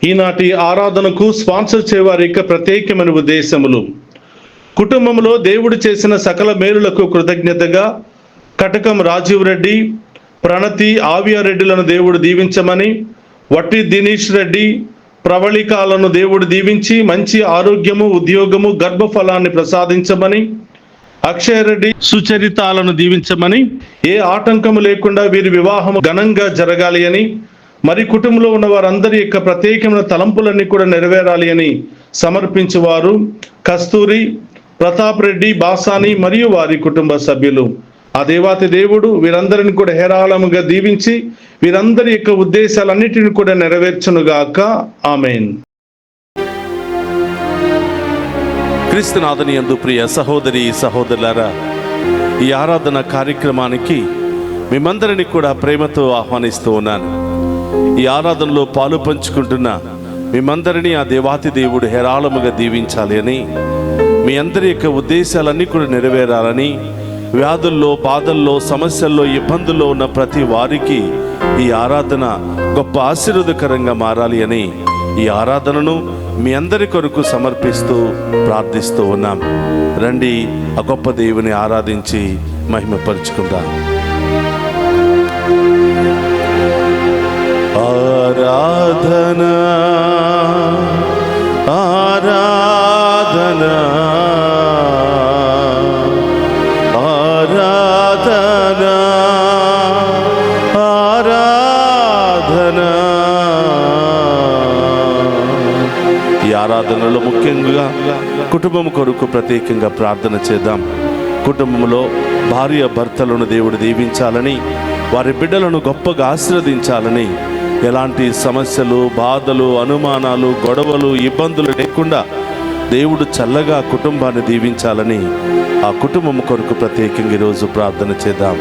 ఈనాటి ఆరాధనకు స్పాన్సర్ చేయవారి యొక్క ప్రత్యేకమైన ఉద్దేశములు: కుటుంబంలో దేవుడు చేసిన సకల మేలులకు కృతజ్ఞతగా కటకం రాజీవ్ రెడ్డి, ప్రణతి ఆవియారెడ్డిలను దేవుడు దీవించమని, వట్టి దినేష్ రెడ్డి ప్రవళికాలను దేవుడు దీవించి మంచి ఆరోగ్యము, ఉద్యోగము, గర్భఫలాన్ని ప్రసాదించమని, అక్షయ రెడ్డి సుచరితాలను దీవించమని, ఏ ఆటంకము లేకుండా వీరి వివాహం ఘనంగా జరగాలి అని, మరి కుటుంబంలో ఉన్న వారందరి యొక్క ప్రత్యేకమైన తలంపులన్నీ కూడా నెరవేరాలి అని సమర్పించేవారు కస్తూరి, ప్రతాప్ రెడ్డి, బాసాని మరియు వారి కుటుంబ సభ్యులు. ఆ దేవాతి దేవుడు వీరందరిని కూడా హేరాళముగా దీవించి వీరందరి యొక్క ఉద్దేశాలన్నిటిని కూడా నెరవేర్చునుగాక. ఆమేన్. క్రీస్తునాథుని యందు ప్రియ సహోదరి సహోదరులారా, ఈ ఆరాధన కార్యక్రమానికి మిమ్మందరినీ కూడా ప్రేమతో ఆహ్వానిస్తూ ఉన్నాను. ఈ ఆరాధనలో పాలు పంచుకుంటున్న మిమ్మందరినీ ఆ దేవాతి దేవుడు హేరాళముగా దీవించాలి అని, మీ అందరి యొక్క ఉద్దేశాలన్నీ కూడా నెరవేరాలని, వ్యాధుల్లో, బాధల్లో, సమస్యల్లో, ఇబ్బందుల్లో ఉన్న ప్రతి వారికి ఈ ఆరాధన గొప్ప ఆశీర్వాదకరంగా మారాలి అని ఈ ఆరాధనను మీ అందరి కొరకు సమర్పిస్తూ ప్రార్థిస్తూ ఉన్నాం. రండి, ఆ గొప్ప దేవుని ఆరాధించి మహిమపరుచుకుందాం. ఆరాధన ఆరాధన ఆరాధన ఆరాధన. ఈ ఆరాధనలో ముఖ్యంగా కుటుంబం కొరకు ప్రత్యేకంగా ప్రార్థన చేద్దాం. కుటుంబంలో భార్య భర్తలను దేవుడు దీవించాలని, వారి బిడ్డలను గొప్పగా ఆశీర్వదించాలని, ఎలాంటి సమస్యలు, బాధలు, అనుమానాలు, గొడవలు, ఇబ్బందులు లేకుండా దేవుడు చల్లగా కుటుంబాన్ని దీవించాలని ఆ కుటుంబం కొరకు ప్రత్యేకంగా ఈరోజు ప్రార్థన చేద్దాం.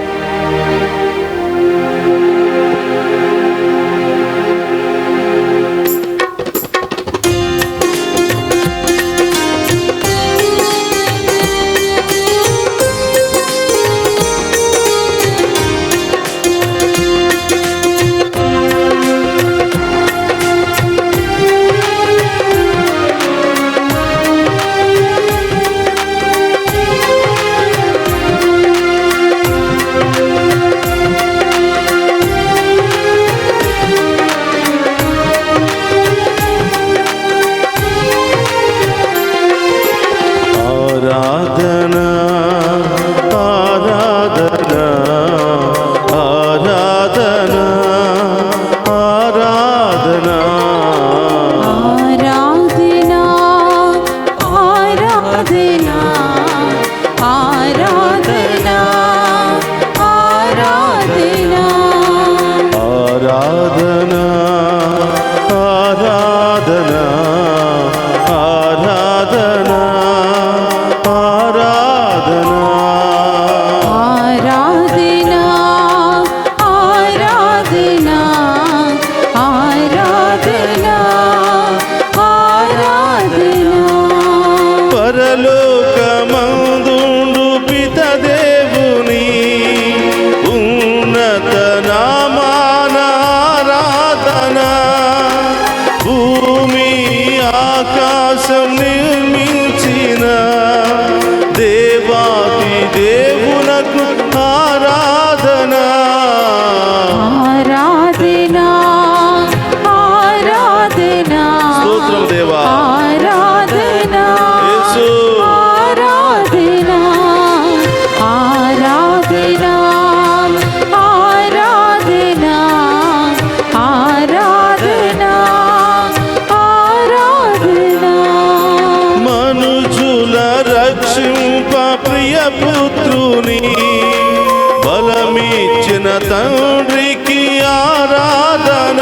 తండ్రికి ఆరాధన,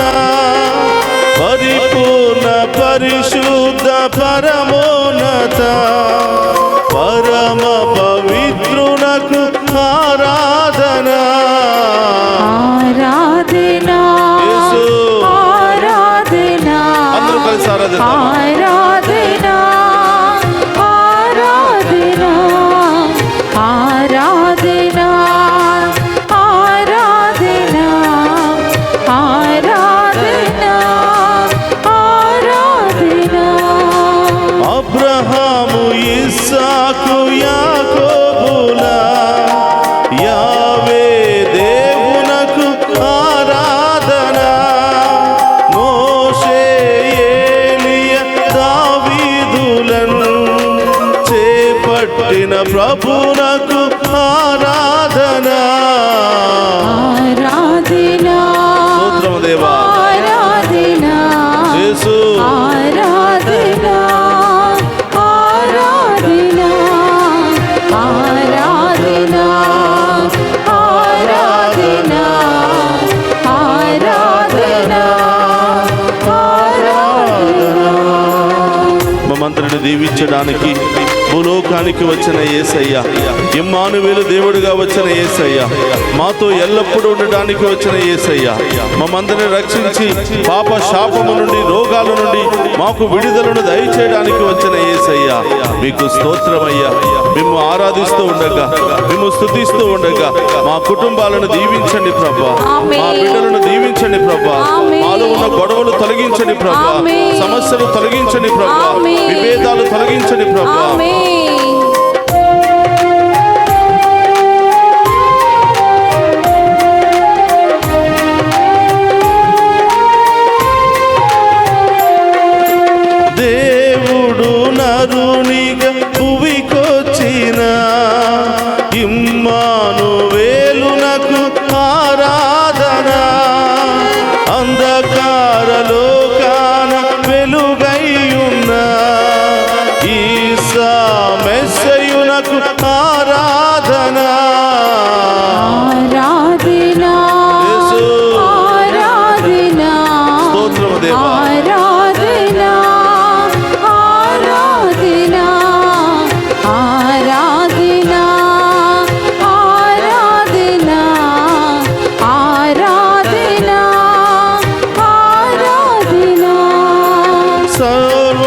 పరిపూర్ణ పరిశుద్ధ పరమోన్నత పరమ పవిత్రునకు ఆరాధన. ఆరాధన యేసు ఆరాధన అందరూ కలిసి ఆరాధిద్దాం. ఆరాధన ఆరాధన ఆరాధన ఆరాధన ఆరాధన ఆరాధన దీవించడానికి భూలోకానికి వచ్చిన యేసయ్య, ఇమ్మానువేలు దేవుడిగా వచ్చిన యేసయ్య, మాతో ఎల్లప్పుడూ ఉండడానికి వచ్చిన యేసయ్య, మమ్మందరిని రక్షించి పాప శాపము నుండి రోగాల నుండి మాకు విడుదలను దయచేయడానికి వచ్చిన యేసయ్య, మీకు స్తోత్రమయ్యా. మేము ఆరాధిస్తూ ఉండగా, మేము స్తుతిస్తూ ఉండగా మా కుటుంబాలను దీవించండి ప్రభా, మా బిడ్డలను దీవించండి ప్రభా, మాలో ఉన్న గొడవలు తొలగించండి ప్రభా, సమస్యలు తొలగించండి ప్రభా, విభేదాలు తొలగించండి ప్రభా. దేవుడు నరునిగా భువికొచ్చిన ఇమ్మానువేలునకు ఆరాధన. అంధకార లోకాన వెలుగైయున్న ఈసా మెస్సయునకు ఆరాధన. ఆరాధనా యేసు ఆరాధనా స్తోత్రము దేవా. ఆరాధనా ఆరాధనా ఆరాధనా ఆరాధనా ఆరాధనా ఆరాధనా సర్వ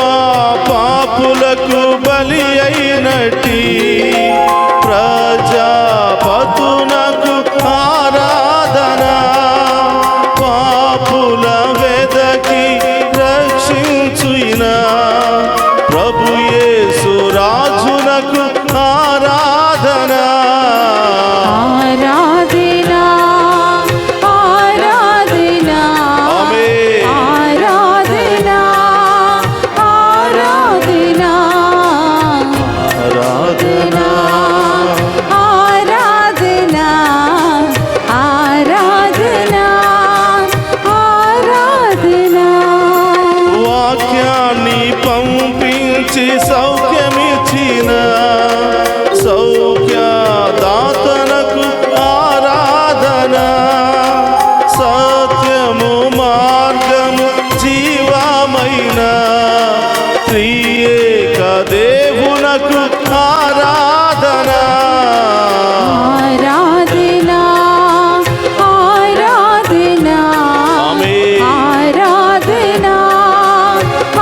పాపులకు బలి అయినట్టి ప్రజాపతునకు ఆరాధన. పాపుల వెదకి రక్షించున ప్రభు యేసు రాజునకు ఆరాధన. ఆరాధనా ఆరాధనా ఆమేన్. ఆరాధనా ఆరాధనా ఆరాధన ఆరాధనా ఆరాధనా ఆరాధనా వాక్యాన్ని పంపించి సౌఖ్యమిచ్చిన సౌఖ్యదాతనకు ఆరాధన. సత్యము మార్గము జీవమైన త్రియేక దేవునకు ఆరాధన. ఆరాధనా ఆరాధనా ఆమేన్. ఆరాధనా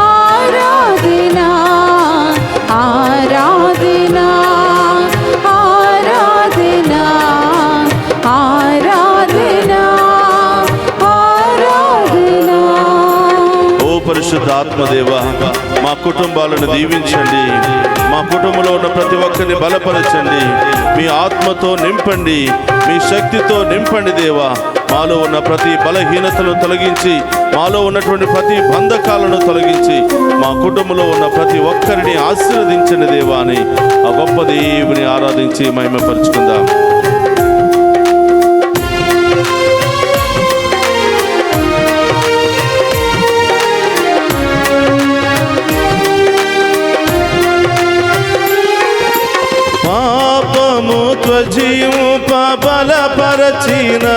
ఆరాధనా ఆరాధనా ఆరాధనా ఆరాధనా ఆరాధనా ఓ పరిశుద్ధ ఆత్మదేవా, మా కుటుంబాలను దీవించండి, మా కుటుంబంలో ఉన్న ప్రతి ఒక్కరిని బలపరచండి, మీ ఆత్మతో నింపండి, మీ శక్తితో నింపండి దేవా. మాలో ఉన్న ప్రతి బలహీనతను తొలగించి, మాలో ఉన్నటువంటి ప్రతి బంధకాలను తొలగించి, మా కుటుంబంలో ఉన్న ప్రతి ఒక్కరిని ఆశీర్వదించండి దేవా అని ఆ గొప్ప దేవుని ఆరాధించి మహిమపరుచుకుందాం. పాపము త్వజింప బలపరచిన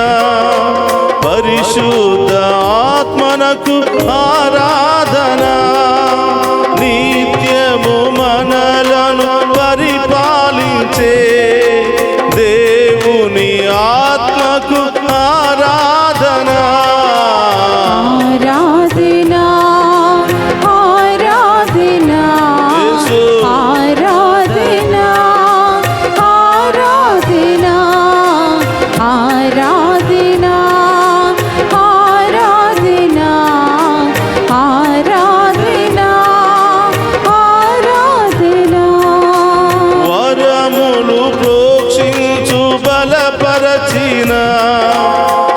పరిశుద్ధ ఆత్మనకు ఆరాధన. నిత్యము మనలను పరిపాలించే దేవుని ఆత్మకు ఆరాధన. ఆరాధనా ఆరాధనా యేసు. ఆరాధనా ఆరాధనా ఆరాధనా ఆరాధనా ఆరాధనా ఆరాధనా వరములు ప్రోక్షించు బలపరచిన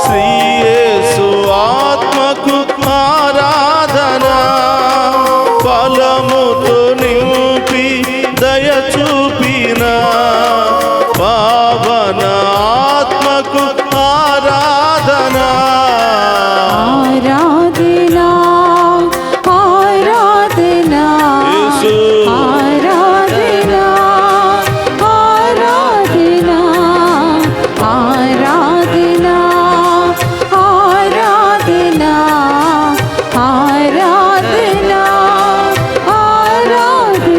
శ్రీయేసు ఆత్మకు ఆరాధన. ఫలముతో నింపి దయ చూపిన పావన ఆత్మకు ఆరాధన. ఆరాధనా ఆరాధనా యేసు. ఆరాధనా ఆరాధనా ఆరాధనా ఆరాధనా ఆరాధనా ఆరాధనా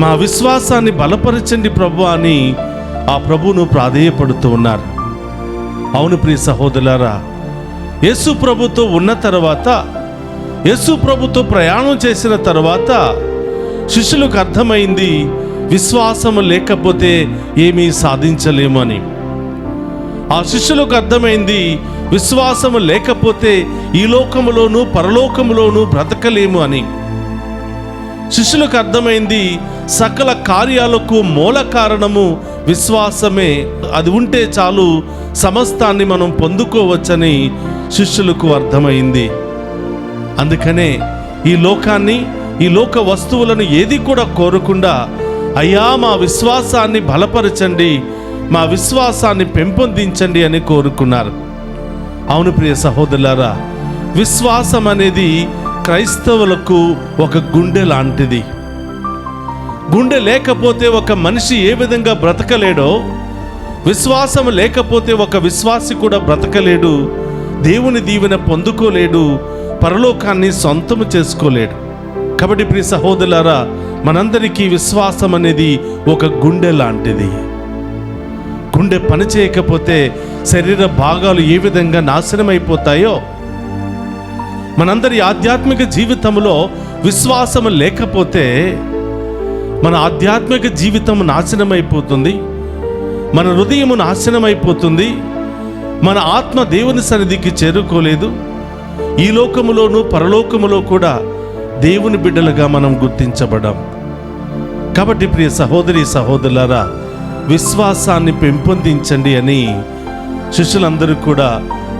మా విశ్వాసాన్ని బలపరచండి ప్రభు అని ఆ ప్రభువును ప్రాధేయపడుతూ ఉన్నారు. అవును ప్రియ సహోదరులారా, యేసు ప్రభుతో ఉన్న తర్వాత, యేసు ప్రభుతో ప్రయాణం చేసిన తర్వాత శిష్యులకు అర్థమైంది విశ్వాసం లేకపోతే ఏమీ సాధించలేము అని. ఆ శిష్యులకు అర్థమైంది విశ్వాసం లేకపోతే ఈ లోకములోను పరలోకములోను బ్రతకలేము అని. శిష్యులకు అర్థమైంది సకల కార్యాలకు మూల కారణము విశ్వాసమే, అది ఉంటే చాలు సమస్తాన్ని మనం పొందుకోవచ్చని శిష్యులకు అర్థమైంది. అందుకనే ఈ లోకాన్ని, ఈ లోక వస్తువులను ఏది కూడా కోరకుండా, అయ్యా మా విశ్వాసాన్ని బలపరచండి, మా విశ్వాసాన్ని పెంపొందించండి అని కోరుకున్నారు. అవును ప్రియ సహోదరులారా, విశ్వాసం అనేది క్రైస్తవులకు ఒక గుండె లాంటిది. గుండె లేకపోతే ఒక మనిషి ఏ విధంగా బ్రతకలేడో, విశ్వాసం లేకపోతే ఒక విశ్వాసి కూడా బ్రతకలేడు, దేవుని దీవెన పొందుకోలేడు, పరలోకాన్ని సొంతము చేసుకోలేడు. కాబట్టి ప్రియ సహోదరులారా, మనందరికీ విశ్వాసం అనేది ఒక గుండె లాంటిది. గుండె పని చేయకపోతే శరీర భాగాలు ఏ విధంగా నాశనమైపోతాయో, మనందరి ఆధ్యాత్మిక జీవితంలో విశ్వాసం లేకపోతే మన ఆధ్యాత్మిక జీవితం నాశనమైపోతుంది, మన హృదయము నాశనమైపోతుంది, మన ఆత్మ దేవుని సన్నిధికి చేరుకోలేదు. ఈ లోకములోను పరలోకములో కూడా దేవుని బిడ్డలుగా మనం గుర్తించబడాం. కాబట్టి ప్రియ సహోదరి సహోదరులారా, విశ్వాసాన్ని పెంపొందించండి అని శిష్యులందరూ కూడా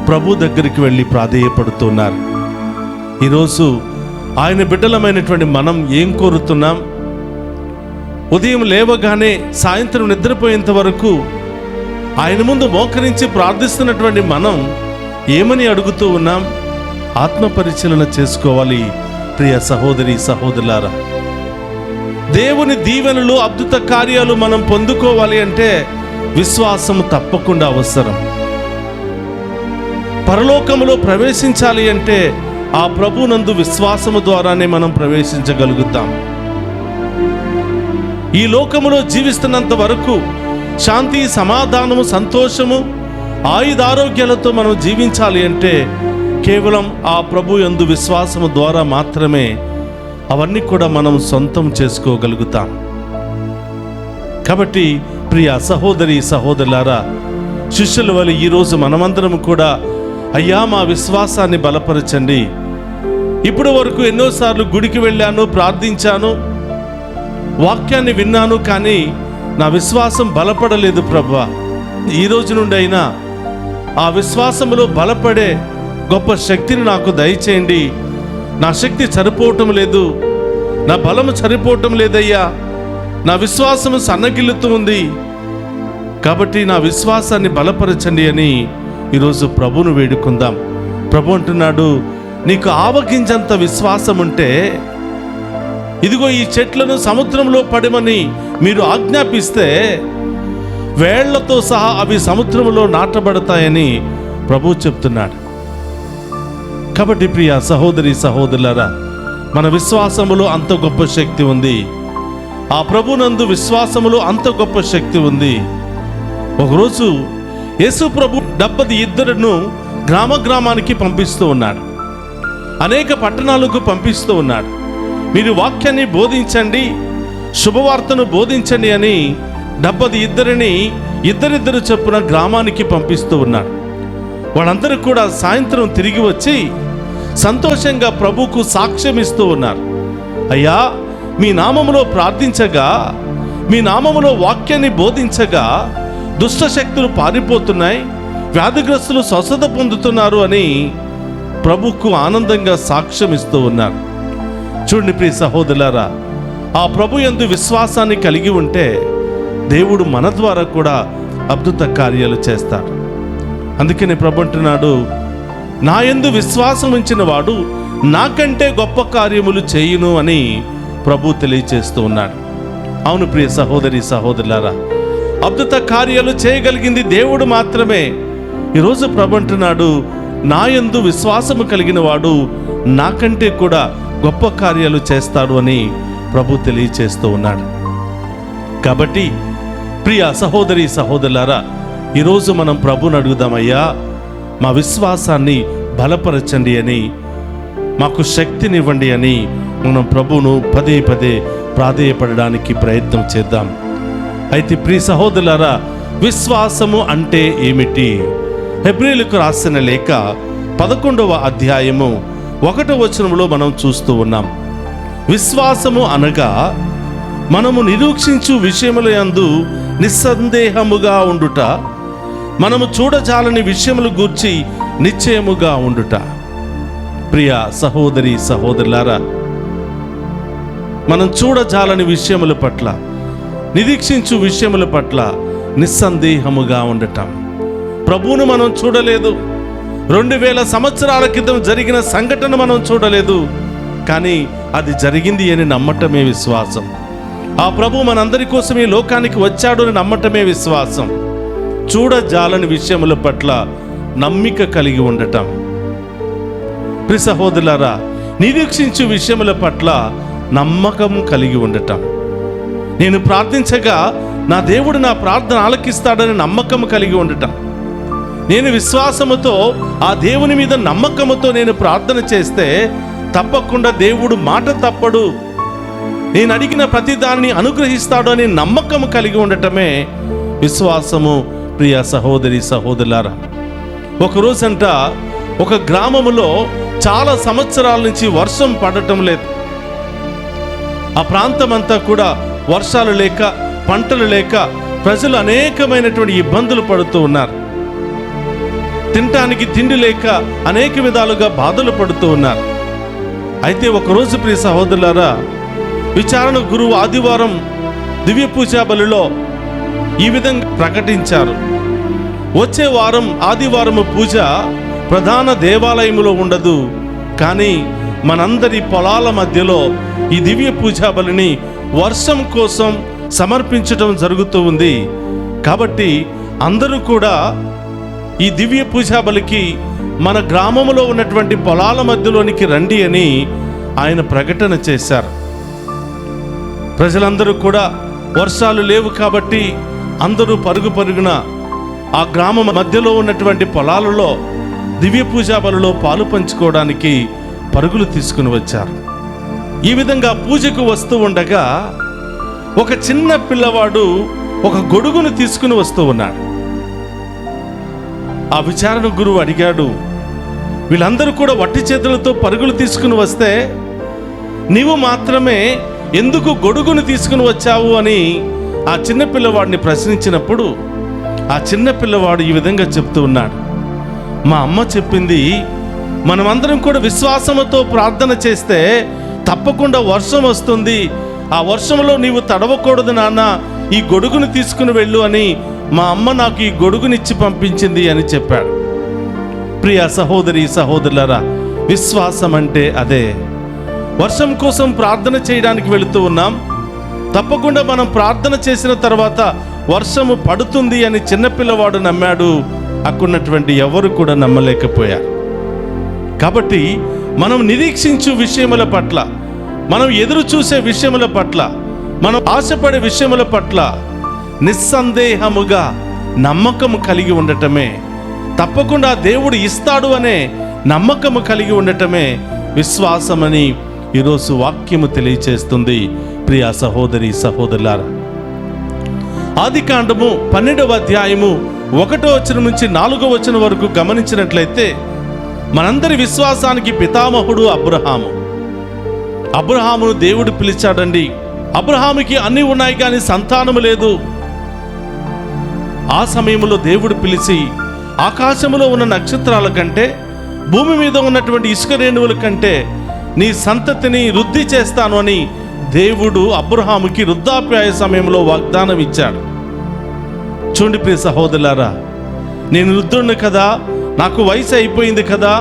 ప్రభు దగ్గరికి వెళ్ళి ప్రాధేయపడుతున్నారు. ఈరోజు ఆయన బిడ్డలమైనటువంటి మనం ఏం కోరుతున్నాం? ఉదయం లేవగానే సాయంత్రం నిద్రపోయేంత వరకు ఆయన ముందు మోకరించి ప్రార్థిస్తున్నటువంటి మనం ఏమని అడుగుతూ ఉన్నాం? ఆత్మ పరిశీలన చేసుకోవాలి ప్రియ సహోదరి సహోదరులారా. దేవుని దీవెనలు, అద్భుత కార్యాలు మనం పొందుకోవాలి అంటే విశ్వాసం తప్పకుండా అవసరం. పరలోకములో ప్రవేశించాలి అంటే ఆ ప్రభునందు విశ్వాసము ద్వారానే మనం ప్రవేశించగలుగుతాం. ఈ లోకములో జీవిస్తున్నంత వరకు శాంతి, సమాధానము, సంతోషము, ఆయుధారోగ్యాలతో మనం జీవించాలి అంటే కేవలం ఆ ప్రభు యందు విశ్వాసము ద్వారా మాత్రమే అవన్నీ కూడా మనం సొంతం చేసుకోగలుగుతాం. కాబట్టి ప్రియ సహోదరి సహోదరులారా, శిష్యుల వలె ఈరోజు మనమందరం కూడా అయ్యా మా విశ్వాసాన్ని బలపరచండి. ఇప్పుడు వరకు ఎన్నోసార్లు గుడికి వెళ్ళాను, ప్రార్థించాను, వాక్యాన్ని విన్నాను, కానీ నా విశ్వాసం బలపడలేదు ప్రభువా. ఈ రోజు నుండి అయినా ఆ విశ్వాసములో బలపడే గొప్ప శక్తిని నాకు దయచేయండి. నా శక్తి సరిపోవటం లేదు, నా బలము సరిపోవటం లేదయ్యా, నా విశ్వాసము సన్నగిల్లుతూ ఉంది, కాబట్టి నా విశ్వాసాన్ని బలపరచండి అని ఈరోజు ప్రభువును వేడుకుందాం. ప్రభు అంటున్నాడు, నీకు ఆవగించంత విశ్వాసం ఉంటే ఇదిగో ఈ చెట్లను సముద్రంలో పడమని మీరు ఆజ్ఞాపిస్తే వేళ్లతో సహా అవి సముద్రంలో నాటబడతాయని ప్రభు చెప్తున్నాడు. కాబట్టి ప్రియ సహోదరి సహోదరులారా, మన విశ్వాసములో అంత గొప్ప శక్తి ఉంది. ఆ ప్రభునందు విశ్వాసములో అంత గొప్ప శక్తి ఉంది. ఒకరోజు యేసు ప్రభు 72 గ్రామ గ్రామానికి పంపిస్తూ ఉన్నాడు, అనేక పట్టణాలకు పంపిస్తూ ఉన్నాడు. మీరు వాక్యాన్ని బోధించండి, శుభవార్తను బోధించండి అని 72 ఇద్దరిద్దరు చొప్పున గ్రామానికి పంపిస్తూ ఉన్నాడు. వాళ్ళందరూ కూడా సాయంత్రం తిరిగి వచ్చి సంతోషంగా ప్రభువుకు సాక్ష్యం ఇస్తూ ఉన్నారు. అయ్యా, మీ నామములో ప్రార్థించగా, మీ నామములో వాక్యాన్ని బోధించగా దుష్ట శక్తులు పారిపోతున్నాయి, వ్యాధిగ్రస్తులు స్వస్థత పొందుతున్నారు అని ప్రభువుకు ఆనందంగా సాక్ష్యం ఇస్తూ ఉన్నారు. చూడండి ప్రియ సహోదరులారా, ఆ ప్రభు యందు విశ్వాసాన్ని కలిగి ఉంటే దేవుడు మన ద్వారా కూడా అద్భుత కార్యాలు చేస్తాడు. అందుకనే ప్రభు అంటున్నాడు, నా యందు విశ్వాసం ఉంచిన వాడు నాకంటే గొప్ప కార్యములు చేయును అని ప్రభు తెలియచేస్తూ ఉన్నాడు. అవును ప్రియ సహోదరి సహోదరులారా, అద్భుత కార్యాలు చేయగలిగింది దేవుడు మాత్రమే. ఈరోజు ప్రభు అంటున్నాడు, నా యందు విశ్వాసము కలిగిన వాడు నాకంటే కూడా గొప్ప కార్యాలు చేస్తాడు అని ప్రభు తెలియచేస్తూ ఉన్నాడు. కాబట్టి ప్రియ సహోదరి సహోదరులారా, ఈరోజు మనం ప్రభుని అడుగుదామయ్యా, మా విశ్వాసాన్ని బలపరచండి అని, మాకు శక్తినివ్వండి అని మనం ప్రభువును పదే పదే ప్రాధేయపడడానికి ప్రయత్నం చేద్దాం. అయితే ప్రియ సహోదరులారా, విశ్వాసము అంటే ఏమిటి? హెబ్రీయులకు రాసిన లేఖ 11వ అధ్యాయము 1వ వచనంలో మనం చూస్తూ ఉన్నాం. విశ్వాసము అనగా మనము నిరీక్షించు విషయముల యందు నిస్సందేహముగా ఉండుట, మనము చూడజాలని విషయములు గూర్చి నిశ్చయముగా ఉండుట. ప్రియ సహోదరి సహోదరులారా, మనం చూడజాలని విషయముల పట్ల, నిరీక్షించు విషయముల పట్ల నిస్సందేహముగా ఉండటం. ప్రభువును మనం చూడలేదు, 2000 సంవత్సరాల క్రితం జరిగిన సంఘటన మనం చూడలేదు, కానీ అది జరిగింది అని నమ్మటమే విశ్వాసం. ఆ ప్రభు మనందరి కోసం ఈ లోకానికి వచ్చాడు అని నమ్మటమే విశ్వాసం. చూడజాలని విషయముల పట్ల నమ్మిక కలిగి ఉండటం. ప్రియ సహోదరులారా, నిరీక్షించు విషయముల పట్ల నమ్మకం కలిగి ఉండటం. నేను ప్రార్థించగా నా దేవుడు నా ప్రార్థన ఆలకిస్తాడని నమ్మకం కలిగి ఉండటం. నేను విశ్వాసముతో ఆ దేవుని మీద నమ్మకముతో నేను ప్రార్థన చేస్తే తప్పకుండా దేవుడు మాట తప్పడు, నేను అడిగిన ప్రతి దానిని అనుగ్రహిస్తాడు అని నమ్మకం కలిగి ఉండటమే విశ్వాసము. ప్రియ సహోదరి సహోదరులారా, ఒకరోజంట ఒక గ్రామములో చాలా సంవత్సరాల నుంచి వర్షం పడటం లేదు. ఆ ప్రాంతమంతా కూడా వర్షాలు లేక, పంటలు లేక ప్రజలు అనేకమైనటువంటి ఇబ్బందులు పడుతూ ఉన్నారు. తినటానికి తిండి లేక అనేక విధాలుగా బాధలు పడుతూ ఉన్నారు. అయితే ఒకరోజు ప్రియ సహోదరులారా, విచారణ గురువు ఆదివారం దివ్య పూజా బలిలో ఈ విధంగా ప్రకటించారు. వచ్చే వారం ఆదివారము పూజ ప్రధాన దేవాలయములో ఉండదు, కానీ మనందరి పొలాల మధ్యలో ఈ దివ్య పూజా బలిని వర్షం కోసం సమర్పించడం జరుగుతూ ఉంది. కాబట్టి అందరూ కూడా ఈ దివ్య పూజా బలికి మన గ్రామంలో ఉన్నటువంటి పొలాల మధ్యలోనికి రండి అని ఆయన ప్రకటన చేశారు. ప్రజలందరూ కూడా వర్షాలు లేవు కాబట్టి అందరూ పరుగున ఆ గ్రామం మధ్యలో ఉన్నటువంటి పొలాలలో దివ్య పూజా బలిలో పాలు పంచుకోవడానికి పరుగులు తీసుకుని వచ్చారు. ఈ విధంగా పూజకు వస్తూ ఉండగా ఒక చిన్న పిల్లవాడు ఒక గొడుగును తీసుకుని వస్తూ ఉన్నాడు. ఆ విచారణ గురువు అడిగాడు, వీళ్ళందరూ కూడా వట్టి చేతులతో పరుగులు తీసుకుని వస్తే నీవు మాత్రమే ఎందుకు గొడుగును తీసుకుని వచ్చావు అని ఆ చిన్న పిల్లవాడిని ప్రశ్నించినప్పుడు ఆ చిన్న పిల్లవాడు ఈ విధంగా చెప్తూ ఉన్నాడు, మా అమ్మ చెప్పింది మనమందరం కూడా విశ్వాసముతో ప్రార్థన చేస్తే తప్పకుండా వర్షం వస్తుంది, ఆ వర్షంలో నీవు తడవకూడదు నాన్న, ఈ గొడుగును తీసుకుని వెళ్ళు అని మా అమ్మ నాకు ఈ గొడుగునిచ్చి పంపించింది అని చెప్పాడు. ప్రియ సహోదరి సహోదరులారా, విశ్వాసం అంటే అదే. వర్షం కోసం ప్రార్థన చేయడానికి వెళుతూ ఉన్నాం, తప్పకుండా మనం ప్రార్థన చేసిన తర్వాత వర్షము పడుతుంది అని చిన్నపిల్లవాడు నమ్మాడు. అక్కడున్నటువంటి ఎవరు కూడా నమ్మలేకపోయారు. కాబట్టి మనం నిరీక్షించు విషయముల పట్ల, మనం ఎదురు చూసే విషయముల పట్ల, మనం ఆశపడే విషయముల పట్ల నిస్సందేహముగా నమ్మకము కలిగి ఉండటమే, తప్పకుండా దేవుడు ఇస్తాడు అనే నమ్మకము కలిగి ఉండటమే విశ్వాసమని ఈరోజు వాక్యము తెలియచేస్తుంది. ప్రియ సహోదరి సహోదరులారా, ఆదికాండము 12వ అధ్యాయము 1వ వచనం నుంచి 4వ వచనం వరకు గమనించినట్లయితే మనందరి విశ్వాసానికి పితామహుడు అబ్రహాము. అబ్రహామును దేవుడు పిలిచాడండి. అబ్రహాముకి అన్నీ ఉన్నాయి కానీ సంతానము లేదు. ఆ సమయంలో దేవుడు పిలిచి ఆకాశములో ఉన్న నక్షత్రాల కంటే, భూమి మీద ఉన్నటువంటి ఇసుక రేణువుల కంటే నీ సంతతిని వృద్ధి చేస్తాను అని దేవుడు అబ్రహాముకి వృద్ధాప్యాయ సమయంలో వాగ్దానం ఇచ్చాడు. చూడండి ప్రియ సహోదరులారా, నేను వృద్ధుడిని కదా, నాకు వయసు అయిపోయింది కదా,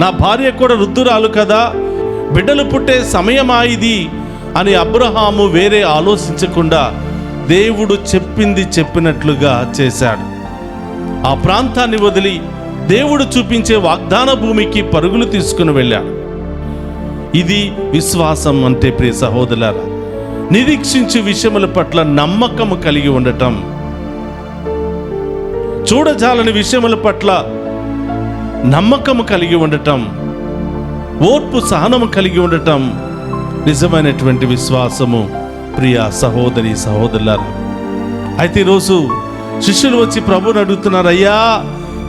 నా భార్య కూడా వృద్ధురాలు కదా, బిడ్డలు పుట్టే సమయమా ఇది అని అబ్రహాము వేరే ఆలోచించకుండా దేవుడు చెప్పింది చెప్పినట్లుగా చేశాడు. ఆ ప్రాంతాన్ని వదిలి దేవుడు చూపించే వాగ్దాన భూమికి పరుగులు తీసుకుని వెళ్ళాడు. ఇది విశ్వాసం అంటే ప్రియ సహోదరులారా. నిరీక్షించే విషయముల పట్ల నమ్మకము కలిగి ఉండటం, చూడజాలని విషయముల పట్ల నమ్మకము కలిగి ఉండటం, ఓర్పు సహనము కలిగి ఉండటం నిజమైనటువంటి విశ్వాసము. ప్రియ సహోదరి సహోదరులారా, అయితే ఈరోజు శిష్యులు వచ్చి ప్రభువుని అడుగుతున్నారు, అయ్యా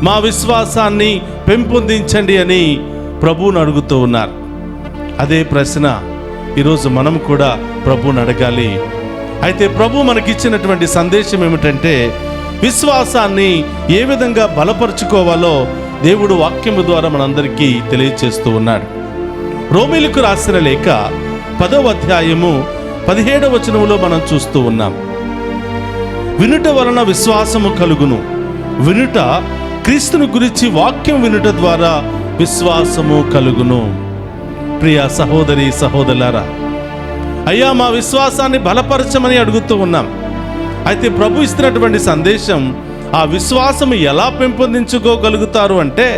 మా విశ్వాసాన్ని పెంపొందించండి అని ప్రభువుని అడుగుతూ ఉన్నారు. అదే ప్రశ్న ఈరోజు మనం కూడా ప్రభువుని అడగాలి. అయితే ప్రభు మనకిచ్చినటువంటి సందేశం ఏమిటంటే, విశ్వాసాన్ని ఏ విధంగా బలపరుచుకోవాలో దేవుడు వాక్యము ద్వారా మనందరికీ తెలియచేస్తూ ఉన్నాడు. రోమీలకు రాసిన లేఖ 10వ అధ్యాయము 17వ వచనములో మనం చూస్తూ ఉన్నాం. వినుట వలన విశ్వాసము కలుగును, వినుట క్రీస్తుని గురించి వాక్యం వినుట ద్వారా విశ్వాసము కలుగును. ప్రియ సహోదరి సహోదరులారా, అయ్యా మా విశ్వాసాన్ని బలపరచమని అడుగుతూ ఉన్నాం. అయితే ప్రభు ఇస్తున్నటువంటి సందేశం, ఆ విశ్వాసము ఎలా పెంపొందించుకోగలుగుతారు అంటే,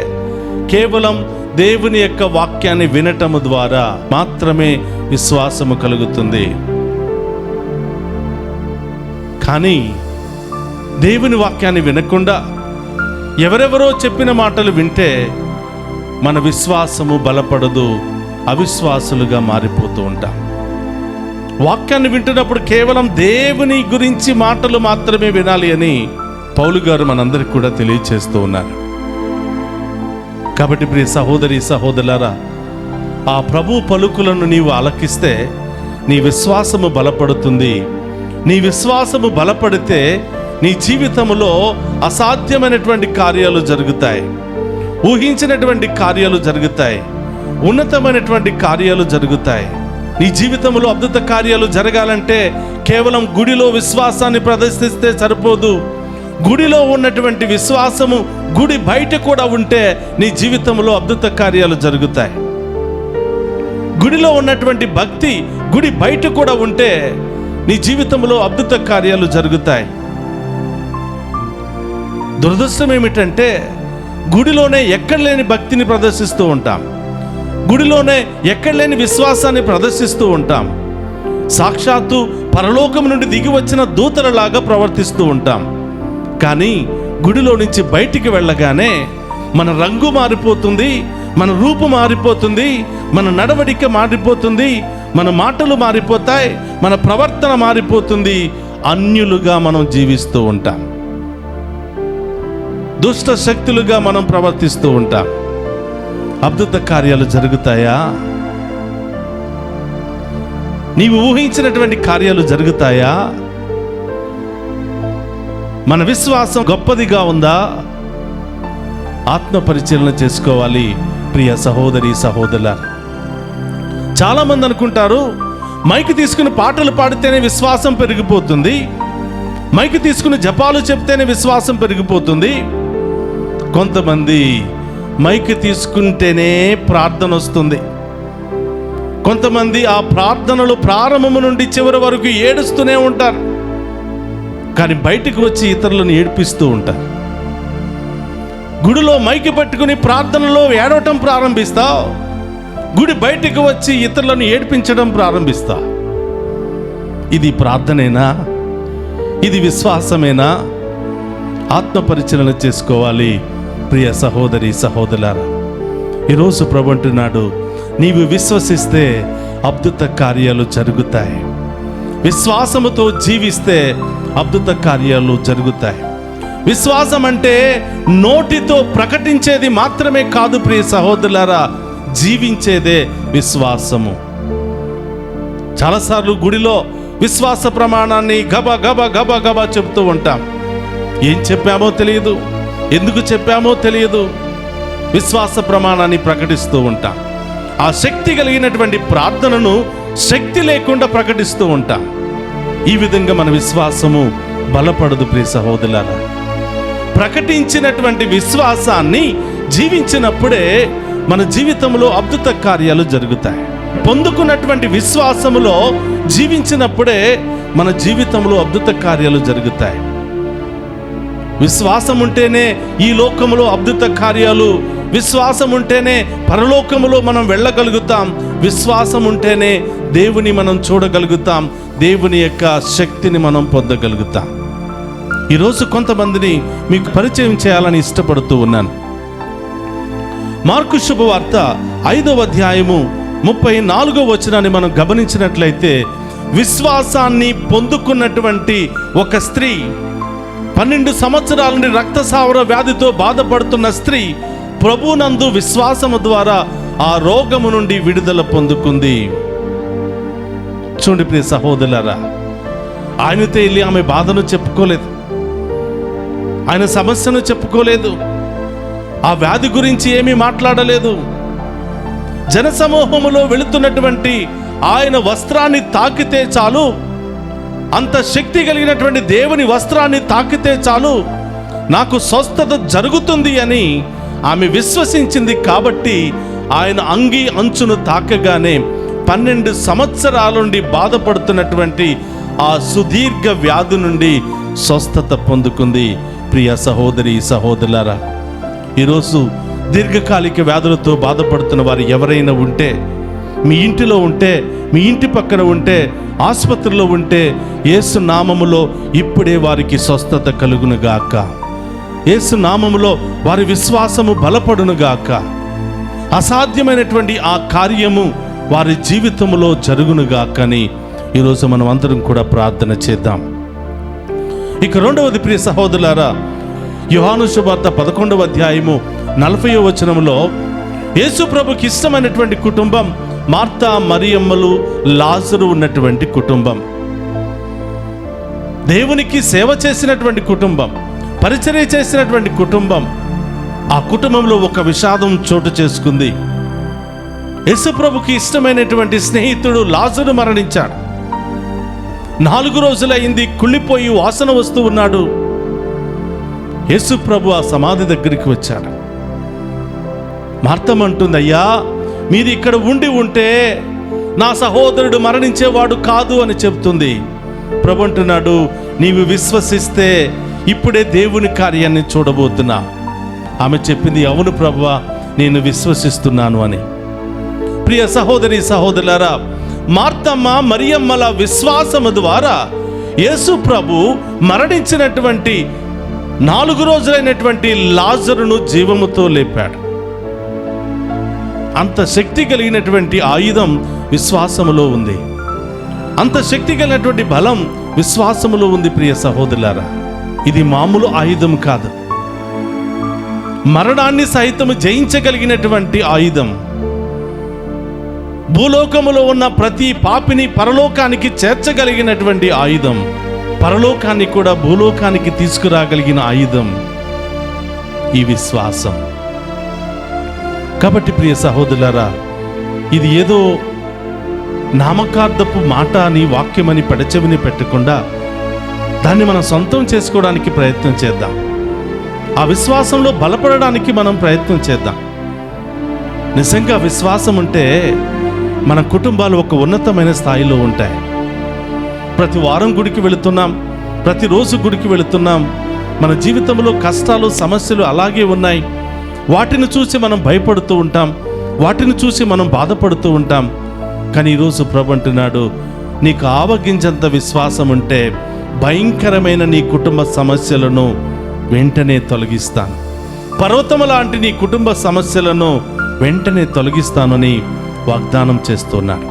కేవలం దేవుని యొక్క వాక్యాన్ని వినటము ద్వారా మాత్రమే విశ్వాసము కలుగుతుంది. కానీ దేవుని వాక్యాన్ని వినకుండా ఎవరెవరో చెప్పిన మాటలు వింటే మన విశ్వాసము బలపడదు, అవిశ్వాసులుగా మారిపోతూ ఉంటాం. వాక్యాన్ని వింటున్నప్పుడు కేవలం దేవుని గురించి మాటలు మాత్రమే వినాలి అని పౌలు గారు మనందరికి కూడా తెలియచేస్తూ ఉన్నారు. కాబట్టి ప్రియ సహోదరి సహోదరులారా, ఆ ప్రభు పలుకులను నీవు ఆలకిస్తే నీ విశ్వాసము బలపడుతుంది. నీ విశ్వాసము బలపడితే నీ జీవితంలో అసాధ్యమైనటువంటి కార్యాలు జరుగుతాయి, ఊహించినటువంటి కార్యాలు జరుగుతాయి, ఉన్నతమైనటువంటి కార్యాలు జరుగుతాయి. నీ జీవితంలో అద్భుత కార్యాలు జరగాలంటే కేవలం గుడిలో విశ్వాసాన్ని ప్రదర్శిస్తే సరిపోదు. గుడిలో ఉన్నటువంటి విశ్వాసము గుడి బయట కూడా ఉంటే నీ జీవితంలో అద్భుత కార్యాలు జరుగుతాయి. గుడిలో ఉన్నటువంటి భక్తి గుడి బయట కూడా ఉంటే నీ జీవితంలో అద్భుత కార్యాలు జరుగుతాయి. దురదృష్టం ఏమిటంటే, గుడిలోనే ఎక్కడ లేని భక్తిని ప్రదర్శిస్తూ ఉంటాం, గుడిలోనే ఎక్కడ లేని విశ్వాసాన్ని ప్రదర్శిస్తూ ఉంటాం. సాక్షాత్తు పరలోకం నుండి దిగి వచ్చిన దూతలలాగా ప్రవర్తిస్తూ ఉంటాం. కానీ గుడిలో నుంచి బయటికి వెళ్ళగానే మన రంగు మారిపోతుంది, మన రూపు మారిపోతుంది, మన నడవడిక మారిపోతుంది, మన మాటలు మారిపోతాయి, మన ప్రవర్తన మారిపోతుంది. అన్యులుగా మనం జీవిస్తూ ఉంటాం, దుష్ట శక్తులుగా మనం ప్రవర్తిస్తూ ఉంటాం. అద్భుత కార్యాలు జరుగుతాయా? నీవు ఊహించినటువంటి కార్యాలు జరుగుతాయా? మన విశ్వాసం గొప్పదిగా ఉందా? ఆత్మ పరిశీలన చేసుకోవాలి ప్రియ సహోదరి సహోదరుల. చాలా మంది అనుకుంటారు, మైక్ తీసుకుని పాటలు పాడితేనే విశ్వాసం పెరిగిపోతుంది, మైక్ తీసుకుని జపాలు చెప్తేనే విశ్వాసం పెరిగిపోతుంది. కొంతమంది మైక్ తీసుకుంటేనే ప్రార్థన వస్తుంది, కొంతమంది ఆ ప్రార్థనలు ప్రారంభము నుండి చివరి వరకు ఏడుస్తూనే ఉంటారు, కానీ బయటకు వచ్చి ఇతరులను ఏడిపిస్తూ ఉంటారు. గుడిలో మైకి పట్టుకుని ప్రార్థనలో ఏడవటం ప్రారంభిస్తావు, గుడి బయటకు వచ్చి ఇతరులను ఏడిపించడం ప్రారంభిస్తా. ఇది ప్రార్థనేనా? ఇది విశ్వాసమేనా? ఆత్మ పరిశీలన చేసుకోవాలి ప్రియ సహోదరి సహోదరులారా. ఈరోజు ప్రభు అంటున్నాడు, నీవు విశ్వసిస్తే అద్భుత కార్యాలు జరుగుతాయి, విశ్వాసముతో జీవిస్తే అద్భుత కార్యాలు జరుగుతాయి. విశ్వాసం అంటే నోటితో ప్రకటించేది మాత్రమే కాదు ప్రియ సహోదరులారా, జీవించేదే విశ్వాసము. చాలాసార్లు గుడిలో విశ్వాస ప్రమాణాన్ని గబా గబా గబా గబా చెప్తూ ఉంటాం. ఏం చెప్పామో తెలియదు, ఎందుకు చెప్పామో తెలియదు, విశ్వాస ప్రమాణాన్ని ప్రకటిస్తూ ఉంటాం. ఆ శక్తి కలిగినటువంటి ప్రార్థనను శక్తి లేకుండా ప్రకటిస్తూ ఉంటాం. ఈ విధంగా మన విశ్వాసము బలపడదు ప్రియ సహోదరులారా. ప్రకటించినటువంటి విశ్వాసాన్ని జీవించినప్పుడే మన జీవితంలో అద్భుత కార్యాలు జరుగుతాయి. పొందుకున్నటువంటి విశ్వాసములో జీవించినప్పుడే మన జీవితంలో అద్భుత కార్యాలు జరుగుతాయి. విశ్వాసం ఉంటేనే ఈ లోకంలో అద్భుత కార్యాలు విశ్వాసం ఉంటేనే పరలోకములో మనం వెళ్ళగలుగుతాం. విశ్వాసం ఉంటేనే దేవుని మనం చూడగలుగుతాం. దేవుని యొక్క శక్తిని మనం పొందగలుగుతాం. ఈరోజు కొంతమందిని మీకు పరిచయం చేయాలని ఇష్టపడుతూ ఉన్నాను. మార్కు శుభవార్త 5వ అధ్యాయము 34వ వచనాన్ని మనం గమనించినట్లయితే, విశ్వాసాన్ని పొందుకున్నటువంటి ఒక స్త్రీ, 12 సంవత్సరాల నుండి రక్తస్రావ వ్యాధితో బాధపడుతున్న స్త్రీ ప్రభునందు విశ్వాసము ద్వారా ఆ రోగము నుండి విడుదల పొందుకుంది. చూడండి ప్రియ సహోదరులారా, ఆయనతో వెళ్ళి ఆమె బాధను చెప్పుకోలేదు, ఆయన సమస్యను చెప్పుకోలేదు, ఆ వ్యాధి గురించి ఏమీ మాట్లాడలేదు. జనసమూహములో వెళుతున్నటువంటి ఆయన వస్త్రాన్ని తాకితే చాలు, అంత శక్తి కలిగినటువంటి దేవుని వస్త్రాన్ని తాకితే చాలు నాకు స్వస్థత జరుగుతుంది అని ఆమె విశ్వసించింది. కాబట్టి ఆయన అంగీ అంచును తాకగానే 12 సంవత్సరాల నుండి బాధపడుతున్నటువంటి ఆ సుదీర్ఘ వ్యాధి నుండి స్వస్థత పొందుకుంది. ప్రియ సహోదరి సహోదరులారా, ఈరోజు దీర్ఘకాలిక వ్యాధులతో బాధపడుతున్న వారు ఎవరైనా ఉంటే, మీ ఇంటిలో ఉంటే, మీ ఇంటి పక్కన ఉంటే, ఆసుపత్రిలో ఉంటే, యేసు నామములో ఇప్పుడే వారికి స్వస్థత కలుగునుగాక. యేసు నామములో వారి విశ్వాసము బలపడునుగాక. అసాధ్యమైనటువంటి ఆ కార్యము వారి జీవితంలో జరుగునుగాకని ఈరోజు మనం అందరం కూడా ప్రార్థన చేద్దాం. ఇక రెండవది ప్రియ సహోదరులారా, యోహాను సువార్త 11వ అధ్యాయము 40వ వచనంలో యేసు ప్రభుకి ఇష్టమైనటువంటి కుటుంబం మార్తా, మరియమ్మలు, లాజరు ఉన్నటువంటి కుటుంబం. దేవునికి సేవ చేసినటువంటి కుటుంబం, పరిచర్య చేసినటువంటి కుటుంబం. ఆ కుటుంబంలో ఒక విషాదం చోటు చేసుకుంది. యేసు ప్రభుకి ఇష్టమైనటువంటి స్నేహితుడు లాజరు మరణించాడు. 4 రోజులైంది, కుళ్ళిపోయి వాసన వస్తూ ఉన్నాడు. యేసు ప్రభు ఆ సమాధి దగ్గరికి వచ్చాడు. మార్తమ్మ అంటుంది, అయ్యా మీది ఇక్కడ ఉండి ఉంటే నా సహోదరుడు మరణించేవాడు కాదు అని చెప్తుంది. ప్రభు అంటున్నాడు, నీవు విశ్వసిస్తే ఇప్పుడే దేవుని కార్యాన్ని చూడబోతున్నా. ఆమె చెప్పింది, అవును ప్రభువా, నేను విశ్వసిస్తున్నాను అని. ప్రియ సహోదరి సహోదరులారా, మార్తమ్మ మరియమ్మల విశ్వాసము ద్వారా యేసు ప్రభు మరణించినటువంటి 4 రోజులైనటువంటి లాజరును జీవముతో లేపాడు. అంత శక్తి కలిగినటువంటి ఆయుధం విశ్వాసములో ఉంది. అంత శక్తి కలిగినటువంటి బలం విశ్వాసములో ఉంది. ప్రియ సహోదరులారా, ఇది మామూలు ఆయుధం కాదు. మరణాన్ని సైతము జయించగలిగినటువంటి ఆయుధం. భూలోకములో ఉన్న ప్రతి పాపిని పరలోకానికి చేర్చగలిగినటువంటి ఆయుధం. పరలోకాన్ని కూడా భూలోకానికి తీసుకురాగలిగిన ఆయుధం ఈ విశ్వాసం. కాబట్టి ప్రియ సహోదరులారా, ఇది ఏదో నామకార్థపు మాట అని, వాక్యమని పెడచెవిని పెట్టకుండా దాన్ని మనం సొంతం చేసుకోవడానికి ప్రయత్నం చేద్దాం. ఆ విశ్వాసంలో బలపడడానికి మనం ప్రయత్నం చేద్దాం. నిజంగా విశ్వాసం ఉంటే మన కుటుంబాలు ఒక ఉన్నతమైన స్థాయిలో ఉంటాయి. ప్రతి వారం గుడికి వెళుతున్నాం, ప్రతిరోజు గుడికి వెళుతున్నాం. మన జీవితంలో కష్టాలు, సమస్యలు అలాగే ఉన్నాయి. వాటిని చూసి మనం భయపడుతూ ఉంటాం, వాటిని చూసి మనం బాధపడుతూ ఉంటాం. కానీ ఈరోజు ప్రభు అంటున్నాడు, నీకు ఆవగించంత విశ్వాసం ఉంటే భయంకరమైన నీ కుటుంబ సమస్యలను వెంటనే తొలగిస్తాను. పర్వతము లాంటి నీ కుటుంబ సమస్యలను వెంటనే తొలగిస్తానని వాగ్దానం చేస్తున్నాడు.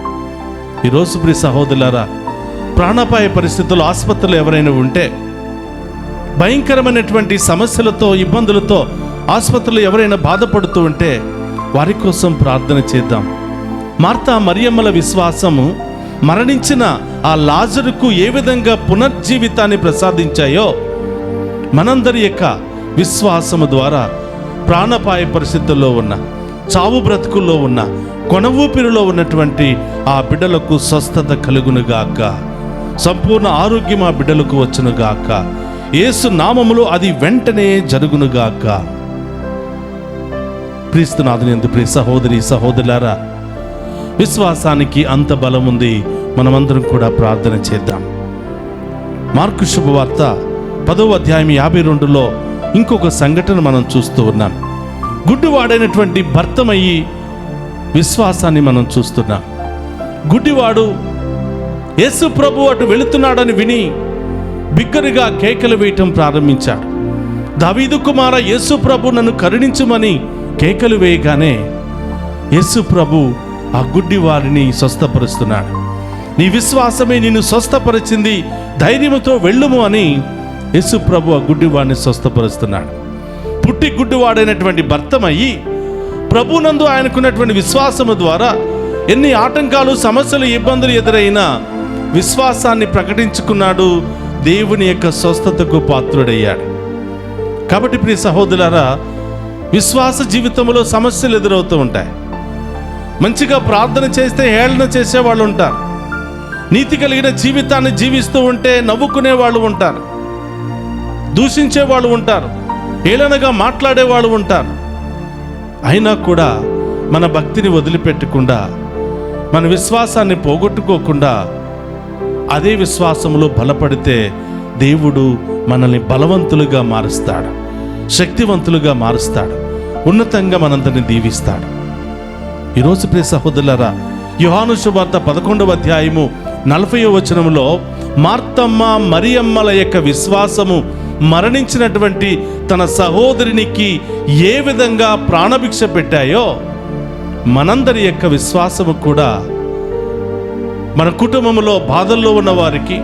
ఈరోజు ప్రియ సహోదరులారా, ప్రాణాపాయ పరిస్థితుల్లో ఆసుపత్రులు ఎవరైనా ఉంటే, భయంకరమైనటువంటి సమస్యలతో, ఇబ్బందులతో ఆసుపత్రులు ఎవరైనా బాధపడుతూ ఉంటే వారి కోసం ప్రార్థన చేద్దాం. మార్తా మరియమ్మల విశ్వాసము మరణించిన ఆ లాజరుకు ఏ విధంగా పునర్జీవితాన్ని ప్రసాదించాయో, మనందరి యొక్క విశ్వాసము ద్వారా ప్రాణాపాయ పరిస్థితుల్లో ఉన్న, చావు బ్రతుకుల్లో ఉన్న, కొన ఊపిరిలో ఉన్నటువంటి ఆ బిడ్డలకు స్వస్థత కలుగునుగాక. సంపూర్ణ ఆరోగ్యం ఆ బిడ్డలకు వచ్చునుగాక. యేసు నామములో అది వెంటనే జరుగునుగాక. క్రీస్తునాథుని యందు ప్రియ సహోదరి సహోదరులారా, విశ్వాసానికి అంత బలం ఉంది. మనమందరం కూడా ప్రార్థన చేద్దాం. మార్కు శుభవార్త 10వ అధ్యాయం 52లో ఇంకొక సంఘటన మనం చూస్తూ ఉన్నాం. గుడ్డివాడైనటువంటి భర్తమయ్యి విశ్వాసాన్ని మనం చూస్తున్నాం. గుడ్డివాడు యేసు ప్రభు అటు వెళుతున్నాడని విని బిగ్గరగా కేకలు వేయటం ప్రారంభించాడు. దావీదు కుమార యేసు ప్రభు నన్ను కరుణించుమని కేకలు వేయగానే యేసు ప్రభు ఆ గుడ్డివారిని స్వస్థపరుస్తున్నాడు. నీ విశ్వాసమే నిన్ను స్వస్థపరిచింది, ధైర్యముతో వెళ్ళుము అని యేసు ప్రభు ఆ గుడ్డివాడిని స్వస్థపరుస్తున్నాడు. పుట్టి గుడ్డివాడైనటువంటి భర్తమయ్యి ప్రభునందు ఆయనకున్నటువంటి విశ్వాసము ద్వారా ఎన్ని ఆటంకాలు, సమస్యలు, ఇబ్బందులు ఎదురైనా విశ్వాసాన్ని ప్రకటించుకున్నాడు. దేవుని యొక్క స్వస్థతకు పాత్రుడయ్యాడు. కాబట్టి ప్రియ సహోదరులారా, విశ్వాస జీవితంలో సమస్యలు ఎదురవుతూ ఉంటాయి. మంచిగా ప్రార్థన చేస్తే హేళన చేసేవాళ్ళు ఉంటారు. నీతి కలిగిన జీవితాన్ని జీవిస్తూ ఉంటే నవ్వుకునే వాళ్ళు ఉంటారు, దూషించే వాళ్ళు ఉంటారు, హేళనగా మాట్లాడే వాళ్ళు ఉంటారు. అయినా కూడా మన భక్తిని వదిలిపెట్టకుండా, మన విశ్వాసాన్ని పోగొట్టుకోకుండా అదే విశ్వాసంలో బలపడితే దేవుడు మనల్ని బలవంతులుగా మారుస్తాడు, శక్తివంతులుగా మారుస్తాడు, ఉన్నతంగా మనందరిని దీవిస్తాడు. ఈరోజు ప్రియ సహోదరులారా, యోహాను సువార్త 11వ అధ్యాయము 40వ వచనంలో మార్తమ్మ మరియమ్మల యొక్క విశ్వాసము మరణించినటువంటి తన సహోదరునికి ఏ విధంగా ప్రాణభిక్ష పెట్టాయో మనందరి యొక్క విశ్వాసము కూడా మన కుటుంబంలో బాధల్లో ఉన్నవారికి,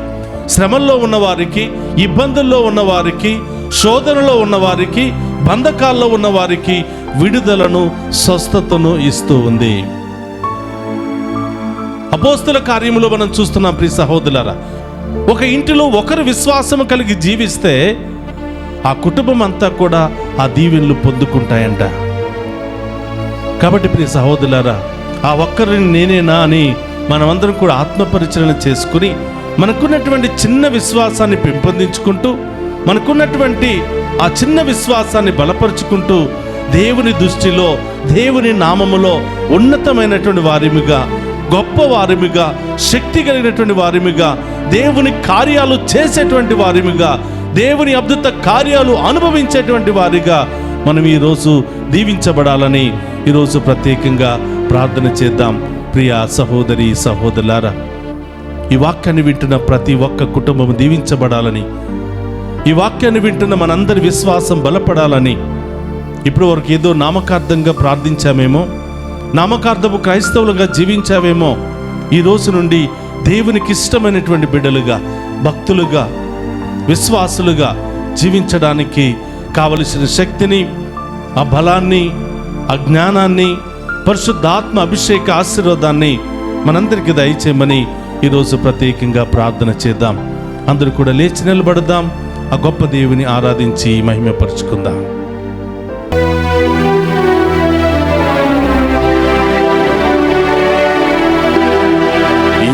శ్రమల్లో ఉన్నవారికి, ఇబ్బందుల్లో ఉన్నవారికి, శోధనలో ఉన్నవారికి, బంధకాల్లో ఉన్నవారికి విడుదలను, స్వస్థతను ఇస్తూ ఉంది. అపోస్తల కార్యములో మనం చూస్తున్నాం ప్రియ సహోదరులారా, ఒక ఇంటిలో ఒకరు విశ్వాసము కలిగి జీవిస్తే ఆ కుటుంబం అంతా కూడా ఆ దీవెనలు పొందుకుంటాయంట. కాబట్టి ప్రియ సహోదరులారా, ఆ ఒక్కరిని నేనేనా అని మనమందరం కూడా ఆత్మపరిశీలన చేసుకుని మనకున్నటువంటి చిన్న విశ్వాసాన్ని పెంపొందించుకుంటూ, మనకున్నటువంటి ఆ చిన్న విశ్వాసాన్ని బలపరుచుకుంటూ దేవుని దృష్టిలో, దేవుని నామములో ఉన్నతమైనటువంటి వారిమిగా, గొప్ప వారిమిగా, శక్తి కలిగినటువంటి వారిమిగా, దేవుని కార్యాలు చేసేటువంటి వారిమిగా, దేవుని అద్భుత కార్యాలు అనుభవించేటువంటి వారిగా మనం ఈరోజు దీవించబడాలని ఈరోజు ప్రత్యేకంగా ప్రార్థన చేద్దాం. ప్రియ సహోదరి సహోదరులారా, ఈ వాక్యాన్ని వింటున్న ప్రతి ఒక్క కుటుంబం దీవించబడాలని, ఈ వాక్యాన్ని వింటున్న మనందరి విశ్వాసం బలపడాలని, ఇప్పుడు వరకు ఏదో నామకార్థంగా ప్రార్థించామేమో, నామకార్థపు క్రైస్తవులుగా జీవించావేమో, ఈ రోజు నుండి దేవునికి ఇష్టమైనటువంటి బిడ్డలుగా, భక్తులుగా, విశ్వాసులుగా జీవించడానికి కావలసిన శక్తిని, ఆ బలాన్ని, ఆ జ్ఞానాన్ని, పరిశుద్ధాత్మ అభిషేక ఆశీర్వాదాన్ని మనందరికీ దయచేయమని ఈరోజు ప్రత్యేకంగా ప్రార్థన చేద్దాం. అందరూ కూడా లేచి నిలబడదాం, ఆ గొప్ప దేవుని ఆరాధించి మహిమపరుచుకుందాం.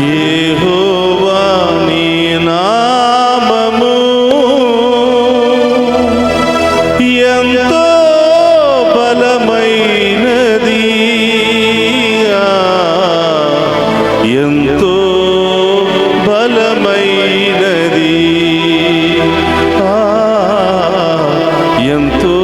యెహోవా నీ నామము ఎంతో బలమైనది, ఎంతో బలమైనది, ఎంతో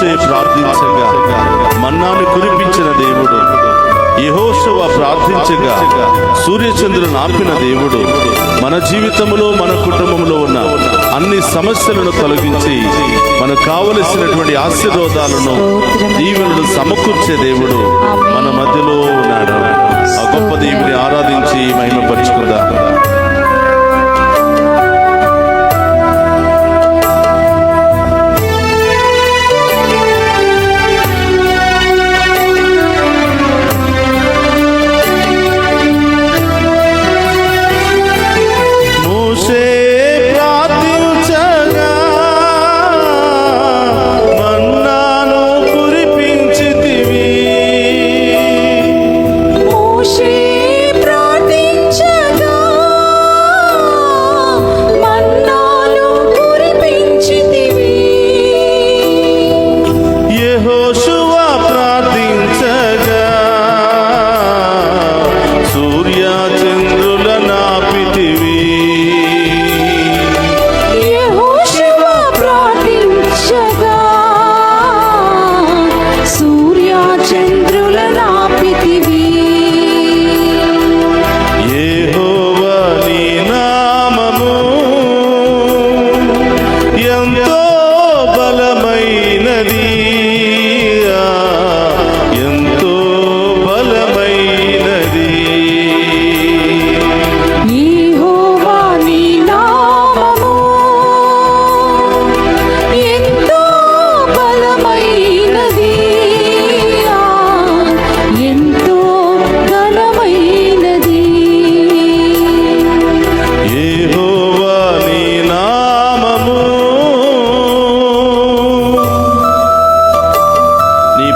మోషే ప్రార్థించగా మన్నాను కురిపించిన దేవుడు, యెహోషువ ప్రార్థించగా సూర్యచంద్రులను ఆపిన దేవుడు మన జీవితంలో మన కుటుంబంలో ఉన్న అన్ని సమస్యలను తొలగించి మనకు కావలసినటువంటి ఆశీర్వాదాలను దీవెనలు సమకూర్చే దేవుడు మన మధ్యలో ఉన్నాడు. ఆ గొప్ప దేవుని ఆరాధించి మహిమపరుచుకుందాం.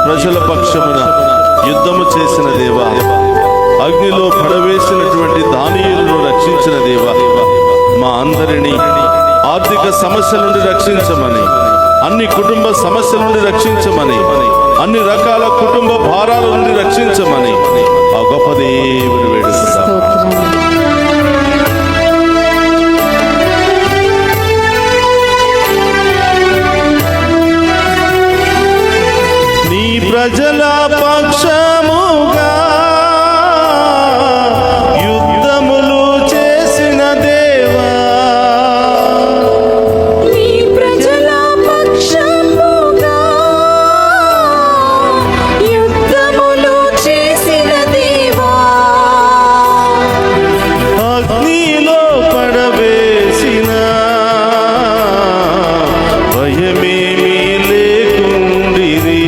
ప్రజల పక్షమున యుద్ధము చేసిన దేవా, అగ్నిలో పడవేసినటువంటి దానియేలును రక్షించిన దేవా, మా అందరినీ ఆర్థిక సమస్యల నుండి రక్షించమని, అన్ని కుటుంబ సమస్యల నుండి రక్షించమని, అన్ని రకాల కుటుంబ భారాల నుండి రక్షించమని ఆ గొప్ప దేవుని వేడుకుంటాం. ప్రజల పక్షముగా యుద్ధములు చేసిన దేవా, నీ ప్రజల పక్షముగా యుద్ధములు చేసిన దేవా, అగ్నిలో పడవేసిన భయమేమీ లేకుండిరి.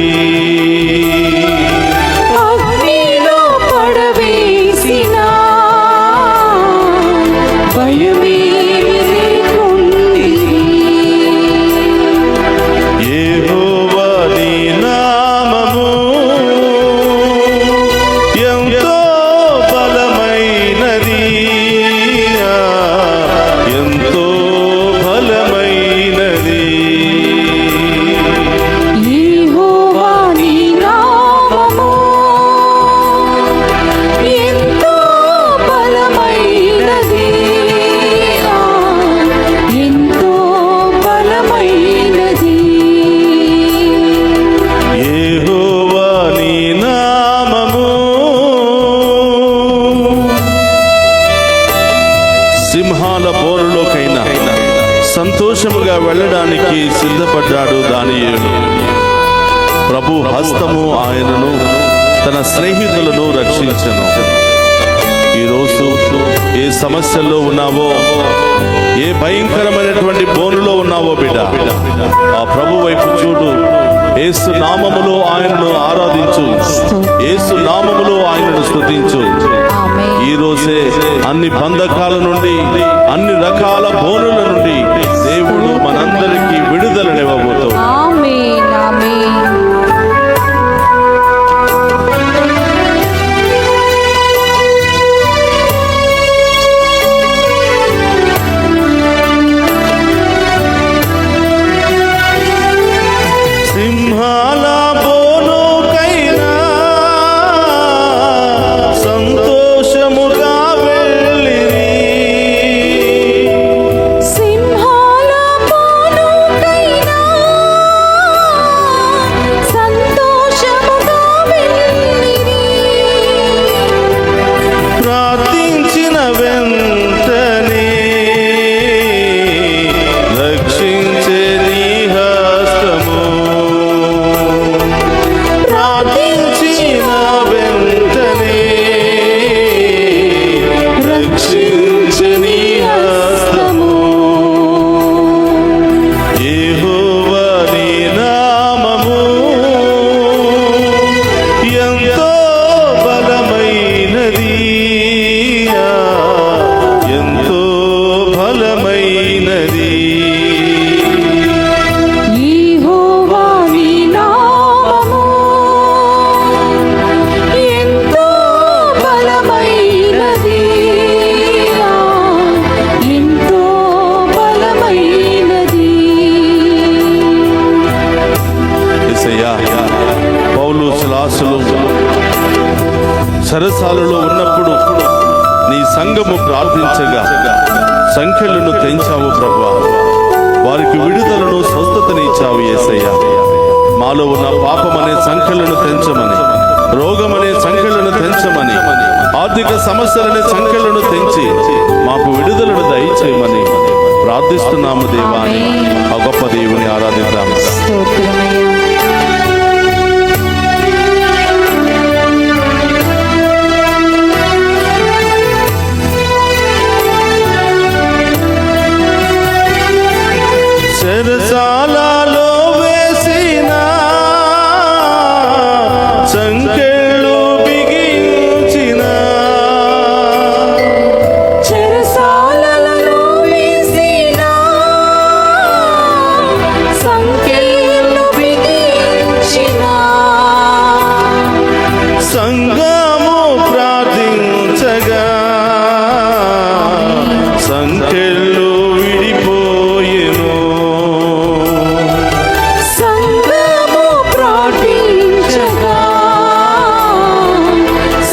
సంతోషముగా వెళ్ళడానికి సిద్ధపడ్డాడు దానియేలు. ప్రభు హస్తము ఆయనను తన స్నేహితులను రక్షించెను. ఈరోజు ఏ సమస్యల్లో ఉన్నావో, ఏ భయంకరమైనటువంటి బోనులో ఉన్నావో బిడ్డ, ఆ ప్రభు వైపు చూడు. యేసు నామములో ఆయనను ఆరాధించు, యేసు నామములో ఆయనను స్తుతించు. ఈ రోజే అన్ని బంధకాల నుండి, అన్ని రకాల బోనుల నుండి దేవుడు మనందరికీ విడుదలనివ్వబోతాడు. ఆమేన్, ఆమేన్. సింహాల బోనుకైనా సంతోషముగా వెళ్ళిరి, సింహాల చెరసాలలో ఉన్నప్పుడు నీ సంఘము ప్రార్థించగా సంఖ్యలను తెంచావు ప్రభువా. వారికి విడుదలను స్వస్థతని ఇచ్చావు యేసయ్యా. మాలో ఉన్న పాపమనే సంఖ్యలను తెంచమని, రోగమనే సంఖ్యలను తెంచమని, ఆర్థిక సమస్యలనే సంఖ్యలను తెంచి మాకు విడుదలను దయచేయమని ప్రార్థిస్తున్నాము దేవాని. ఆ గొప్ప దేవుని ఆరాధిద్దాము. స్తోత్రమయ్యా. చెరసాలలో వేసిన సంఖ్యలు బిగించిన, చెరసాలలో వేసిన సంఖ్యలు బిగించిన, సంఘము ప్రార్థించగా సంఖ్యలు విడిపోయెను. సంఘము ప్రార్థించగా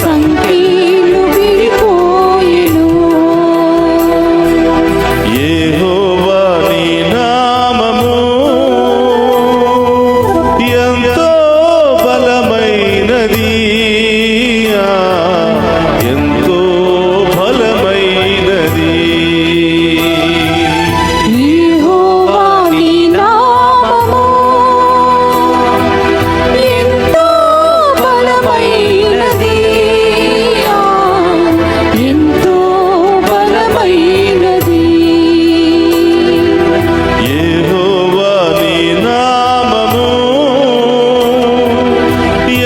సంఖ్యలు విడిపోయెను. యెహోవా నీ నామము ఎంతో బలమైనది, ఎంతో బలమైనది. యెహోవా నీ నామము ఎంతో బలమైనది, ఎంతో బలమైనది. యెహోవా నీ నామము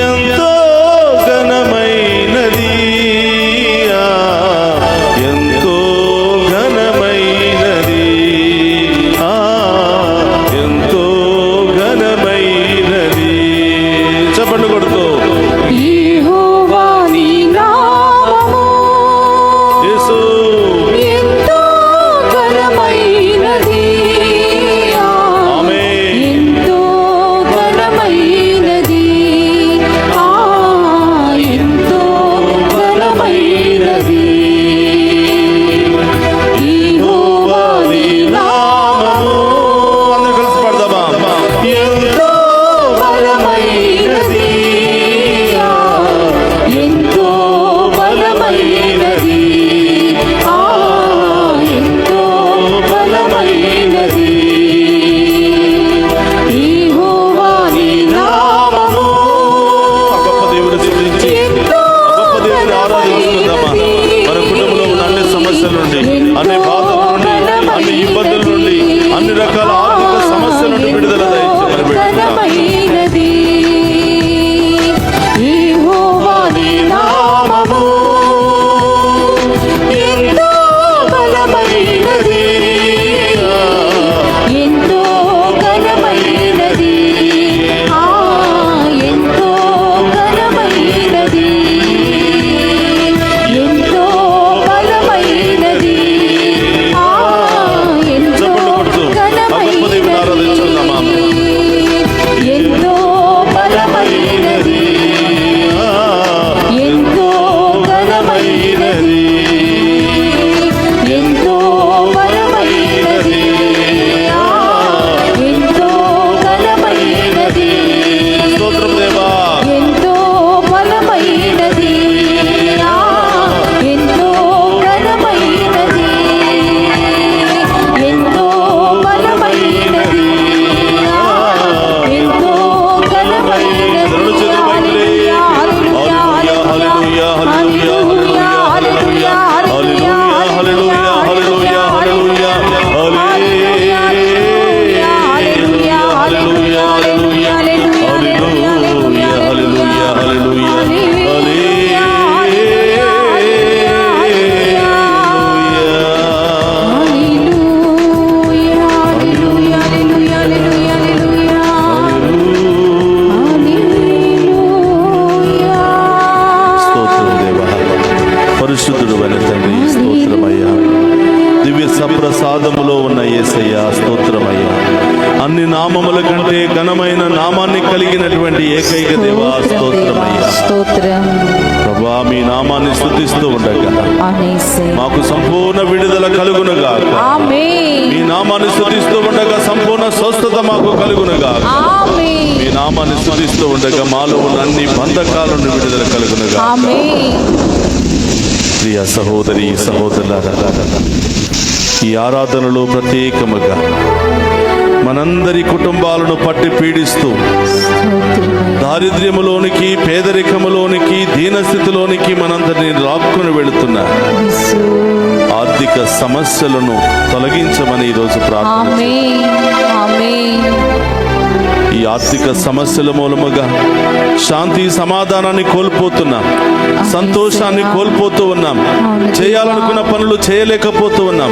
ఎంతో ఘనమైనది, ఎంతో ఘనమైనది, ఎంతో ఘనమైనది. చెప్పండి కొడుతూ యెహోవా నీ నామము యేసు ఎంతో ఘనమైనది, ఆమేన్. ఎంతో ఘనమైనది, ఎంతో ఘనమైనది. యెహోవా నీ నామము అందరూ కలిసి పాడదామా? ఎంతో బలమైనది, ఎంతో బలమైనది, ఎంతో బలమైనది. యెహోవా నీ నామము గొప్ప దేవుని స్తుతించి ఎంతో గొప్ప దేవుని ఆరాధించుకుందామా? మన కుటుంబంలో ఉన్న అన్ని సమస్యల నుండి, అన్ని బాధల నుండి, అన్ని ఇబ్బందుల నుండి, అన్ని రకాల ఆర్థిక సమస్యల నుండి విడుదల దయచేయమని వేడుకుందాం. ఘనమైనది. యెహోవా నీ నామము ఎంతో బలమైనది, ఎంతో ఘనమైనది, ఎంతో ఘనమైనది, ఎంతో బలమైనది, ఎంతో చప్పట్లు కొడుతూ ఆ గొప్ప దేవుని ఆరాధించుకుందామా? ఎంతో బలమైనది, ఎంతో ఘనమైనది, ఎంతో బలమైనది, ఎంతో ఘనమైనది, స్తోత్రం దేవా. ఎంతో బలమైనది, ఎంతో ఘనమైనది, ఎంతో బలమైనది, ఎంతో ఘనమైనది. రెండు చేతులు పైకి లేపి, హల్లెలూయా, హల్లెలూయా, హల్లెలూయా, హల్లెలూయా, హల్లెలూయా, హల్లెలూయా, హల్లెలూయా, హల్లెలూయా, హల్లెలూయా, హల్లెలూయా, హల్లెలూయా, హల్లెలూయా, హల్లెలూయా, హల్లెలూయా, హల్లెలూయా. స్తోత్రం దేవా. పరిశుద్ధుడు అయిన తండ్రి స్తోత్రమయ్యా. దివ్య సప్రసాదములో ఉన్న యేసయ్యా స్తోత్రమయ్యా. అన్ని నామముల కంటే ఘనమైన నామాన్ని కలిగినటువంటి ఏకైక దేవా స్తోత్రమయ్యా. స్తోత్రం. ప్రభు ప్రభువా మీ నామాన్ని స్తుతిస్తూ ఉండగా యేసయ్యా. మాకు సంపూర్ణ విడుదల కలుగునుగా. ఆమేన్. మీ నామాన్ని స్తుతిస్తూ ఉండగా సంపూర్ణ స్వస్థత మాకు కలుగునుగా. ఆమేన్. మీ నామాన్ని స్తుతిస్తూ ఉండగా మాలో ఉన్న అన్ని బంధకాల నుండి విడుదల కలుగునుగా. ఆమేన్. ప్రియ సహోదరి సహోదరులారా, ఈ ఆరాధనలో ప్రత్యేకముగా మనందరి కుటుంబాలను పట్టి పీడిస్తూ స్తోత్రమయ్యా. దారిద్ర్యములోనికి, పేదరికములోనికి, దీనస్థితిలోనికి మనందరినీ లాక్కుని వెళుతున్న యేసు. ఆర్థిక సమస్యలను తొలగించమని ఈరోజు ప్రార్థన. ఆమేన్. ఆమేన్. ఈ ఆర్థిక సమస్యల మూలముగా శాంతి సమాధానాన్ని కోల్పోతున్నాం, సంతోషాన్ని కోల్పోతూ ఉన్నాం, చేయాలనుకున్న పనులు చేయలేకపోతూ ఉన్నాం,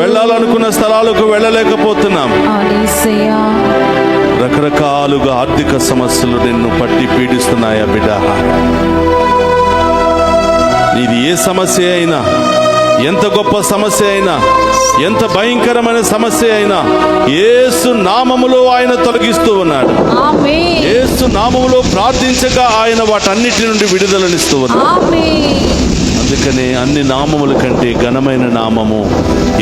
వెళ్ళాలనుకున్న స్థలాలకు వెళ్ళలేకపోతున్నాం. యేసయ్యా. రకరకాలుగా ఆర్థిక సమస్యలు నిన్ను పట్టి పీడిస్తున్నాయా బిడ్డ? ఇది ఏ సమస్య అయినా, ఎంత గొప్ప సమస్య అయినా, ఎంత భయంకరమైన సమస్య అయినా యేసు నామములో ఆయన తొలగిస్తూ ఉన్నాడు. ఆమేన్. యేసు నామములో ప్రార్థించగా ఆయన వాటన్నిటి నుండి విడుదలనిస్తూ ఉన్నాడు. ఆమేన్. అందుకనే అన్ని నామముల కంటే ఘనమైన నామము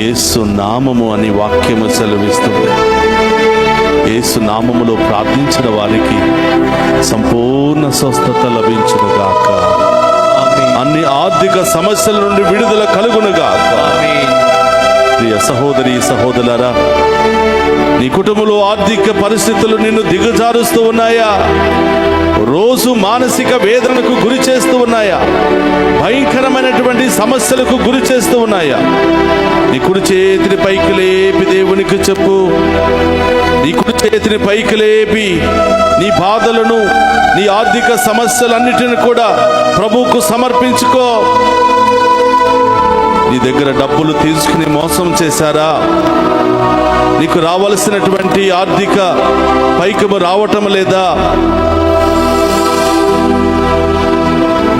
యేసు నామము అని వాక్యము సెలవిస్తుంది. యేసు నామములో ప్రార్థించిన వారికి సంపూర్ణ స్వస్థత లభించునుగాక. అన్ని ఆర్థిక సమస్యల నుండి విడుదల కలుగునుగాక. ప్రియ సహోదరి సహోదరులారా, నీ కుటుంబంలో ఆర్థిక పరిస్థితులు నిన్ను దిగజారుస్తూ ఉన్నాయా? రోజు మానసిక వేదనకు గురి చేస్తూ ఉన్నాయా? భయంకరమైనటువంటి సమస్యలకు గురి చేస్తూ ఉన్నాయా? నీ కుడి చేతిని పైకి లేపి దేవునికి చెప్పు. నీ కుడి చేతిని పైకి లేపి నీ బాధలను, నీ ఆర్థిక సమస్యలన్నిటిని కూడా ప్రభువుకు సమర్పించుకో. నీ దగ్గర డబ్బులు తీసుకుని మోసం చేశారా? నీకు రావలసినటువంటి ఆర్థిక పైకము రావటం లేదా?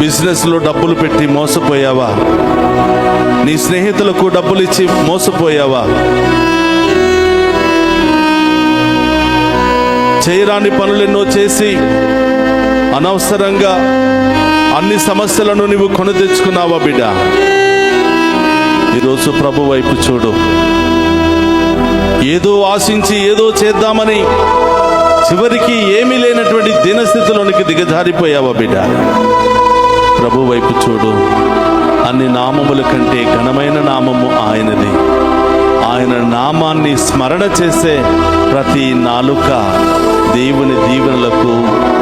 బిజినెస్లో డబ్బులు పెట్టి మోసపోయావా? నీ స్నేహితులకు డబ్బులు ఇచ్చి మోసపోయావా? చేయరాని పనులెన్నో చేసి అనవసరంగా అన్ని సమస్యలను నువ్వు కొని తెచ్చుకున్నావా బిడ్డ? ఈరోజు ప్రభు వైపు చూడు. ఏదో ఆశించి ఏదో చేద్దామని చివరికి ఏమీ లేనటువంటి దీనస్థితిలోనికి దిగజారిపోయావా బిడ్డ? ప్రభు వైపు చూడు. అన్ని నామముల కంటే ఘనమైన నామము ఆయనది. ఆయన నామాన్ని స్మరణ చేసే ప్రతి నాలుక దేవుని దీవెనలకు,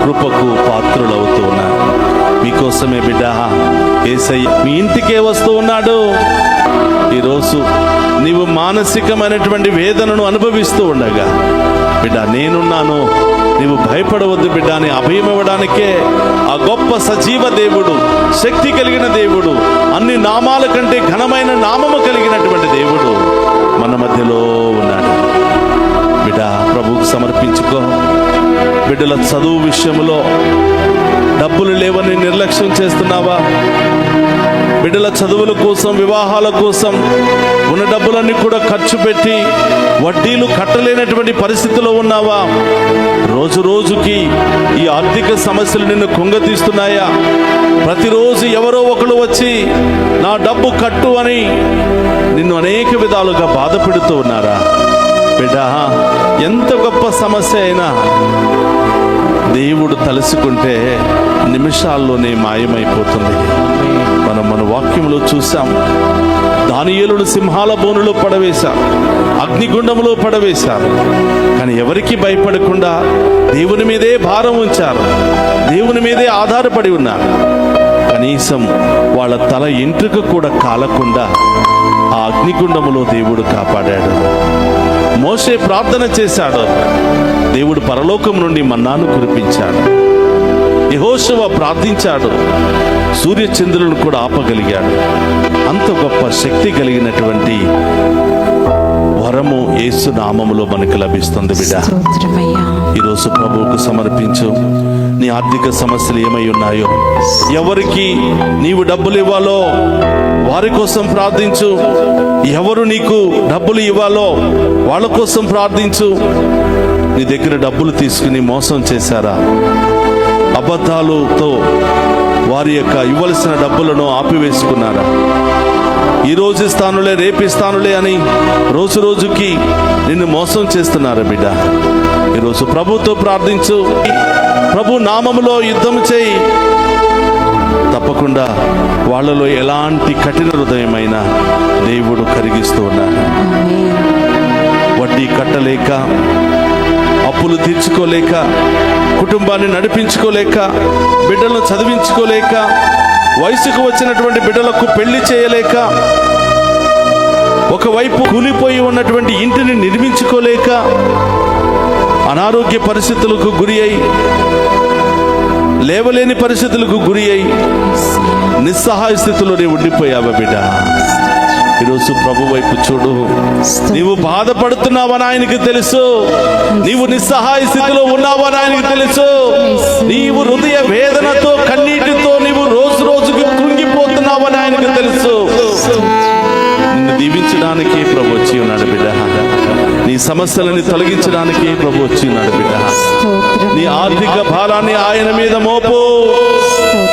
కృపకు పాత్రులవుతూ ఉన్నారు. మీకోసమే బిడ్డ యేసయ్య మీ ఇంటికే వస్తూ ఉన్నాడు. ఈరోజు నీవు మానసికమైనటువంటి వేదనను అనుభవిస్తూ ఉండగా బిడ్డ నేనున్నాను, నీవు భయపడవద్దు బిడ్డ అని అభయం ఇవ్వడానికే ఆ గొప్ప సజీవ దేవుడు, శక్తి కలిగిన దేవుడు, అన్ని నామాల కంటే ఘనమైన నామము కలిగినటువంటి దేవుడు మన మధ్యలో ఉన్నాడు. బిడ్డ ప్రభువుకు సమర్పించుకో. బిడ్డల చదువు విషయంలో డబ్బులు లేవని నిర్లక్ష్యం చేస్తున్నావా? బిడ్డల చదువుల కోసం, వివాహాల కోసం ఉన్న డబ్బులన్నీ కూడా ఖర్చు పెట్టి వడ్డీలు కట్టలేనటువంటి పరిస్థితిలో ఉన్నావా? రోజు రోజుకి ఈ ఆర్థిక సమస్యలు నిన్ను కుంగతీస్తున్నాయా? ప్రతిరోజు ఎవరో ఒకరు వచ్చి నా డబ్బు కట్టు అని నిన్ను అనేక విధాలుగా బాధ పెడుతూ ఉన్నారా? బిడ్డ ఎంత గొప్ప సమస్య అయినా దేవుడు తలుసుకుంటే నిమిషాల్లోనే మాయమైపోతుంది. మన వాక్యంలో చూసాం. దానియేలును సింహాల బోనులో పడవేశారు, అగ్నిగుండంలో పడవేశారు. కానీ ఎవరికి భయపడకుండా దేవుని మీదే భారం ఉంచారు, దేవుని మీదే ఆధారపడి ఉన్నారు. కనీసం వాళ్ళ తల ఎంట్రుక కూడా కాలకుండా ఆ అగ్నిగుండములో దేవుడు కాపాడాడు. మోషే ప్రార్థన చేశాడు, దేవుడు పరలోకం నుండి మన్నాను కురిపించాడు. యెహోషువ ప్రార్థించాడు, సూర్యచంద్రులను కూడా ఆపగలిగాడు. అంత గొప్ప శక్తి కలిగినటువంటి వరము యేసు నామములో మనకు లభిస్తుంది బిడ్డ. ఈరోజు ప్రభువుకు సమర్పించు. నీ ఆర్థిక సమస్యలు ఏమై ఉన్నాయో, ఎవరికి నీవు డబ్బులు ఇవ్వాలో వారి కోసం ప్రార్థించు. ఎవరు నీకు డబ్బులు ఇవ్వాలో వాళ్ళ కోసం ప్రార్థించు. నీ దగ్గర డబ్బులు తీసుకుని మోసం చేశారా? అబద్ధాలతో వారి యొక్క ఇవ్వాల్సిన డబ్బులను ఆపివేసుకున్నారా? ఈరోజు ఇస్తానులే, రేపు ఇస్తానులే అని రోజు రోజుకి నిన్ను మోసం చేస్తున్నారా బిడ్డ? ఈరోజు ప్రభుతో ప్రార్థించు, ప్రభు నామములో యుద్ధం చేయి. తప్పకుండా వాళ్ళలో ఎలాంటి కఠిన హృదయమైనా దేవుడు కరిగిస్తూ ఉన్నాడు. వడ్డీ కట్టలేక, అప్పులు తీర్చుకోలేక, కుటుంబాన్ని నడిపించుకోలేక, బిడ్డలను చదివించుకోలేక, వయసుకు వచ్చినటువంటి బిడ్డలకు పెళ్లి చేయలేక, ఒకవైపు కూలిపోయి ఉన్నటువంటి ఇంటిని నిర్మించుకోలేక, అనారోగ్య పరిస్థితులకు గురి అయి, లేవలేని పరిస్థితులకు గురి అయి నిస్సహాయ స్థితిలోనే ఉండిపోయావా బిడ్డ? ఈరోజు ప్రభు వైపు చూడు. నీవు బాధపడుతున్నావని ఆయనకి తెలుసు. నీవు నిస్సహాయ స్థితిలో ఉన్నావని ఆయనకి తెలుసు. నీవు హృదయ వేదనతో, కన్నీటితో నీవు రోజు రోజుకి కృంగిపోతున్నావని ఆయనకు తెలుసు. నిన్ను దీవించడానికి ప్రభు వచ్చి ఉన్నాడు బిడ్డ. నీ సమస్యలని తొలగించడానికి ప్రభు వచ్చి ఉన్నాడు బిడ్డ. నీ ఆర్థిక భారాన్ని ఆయన మీద మోపు.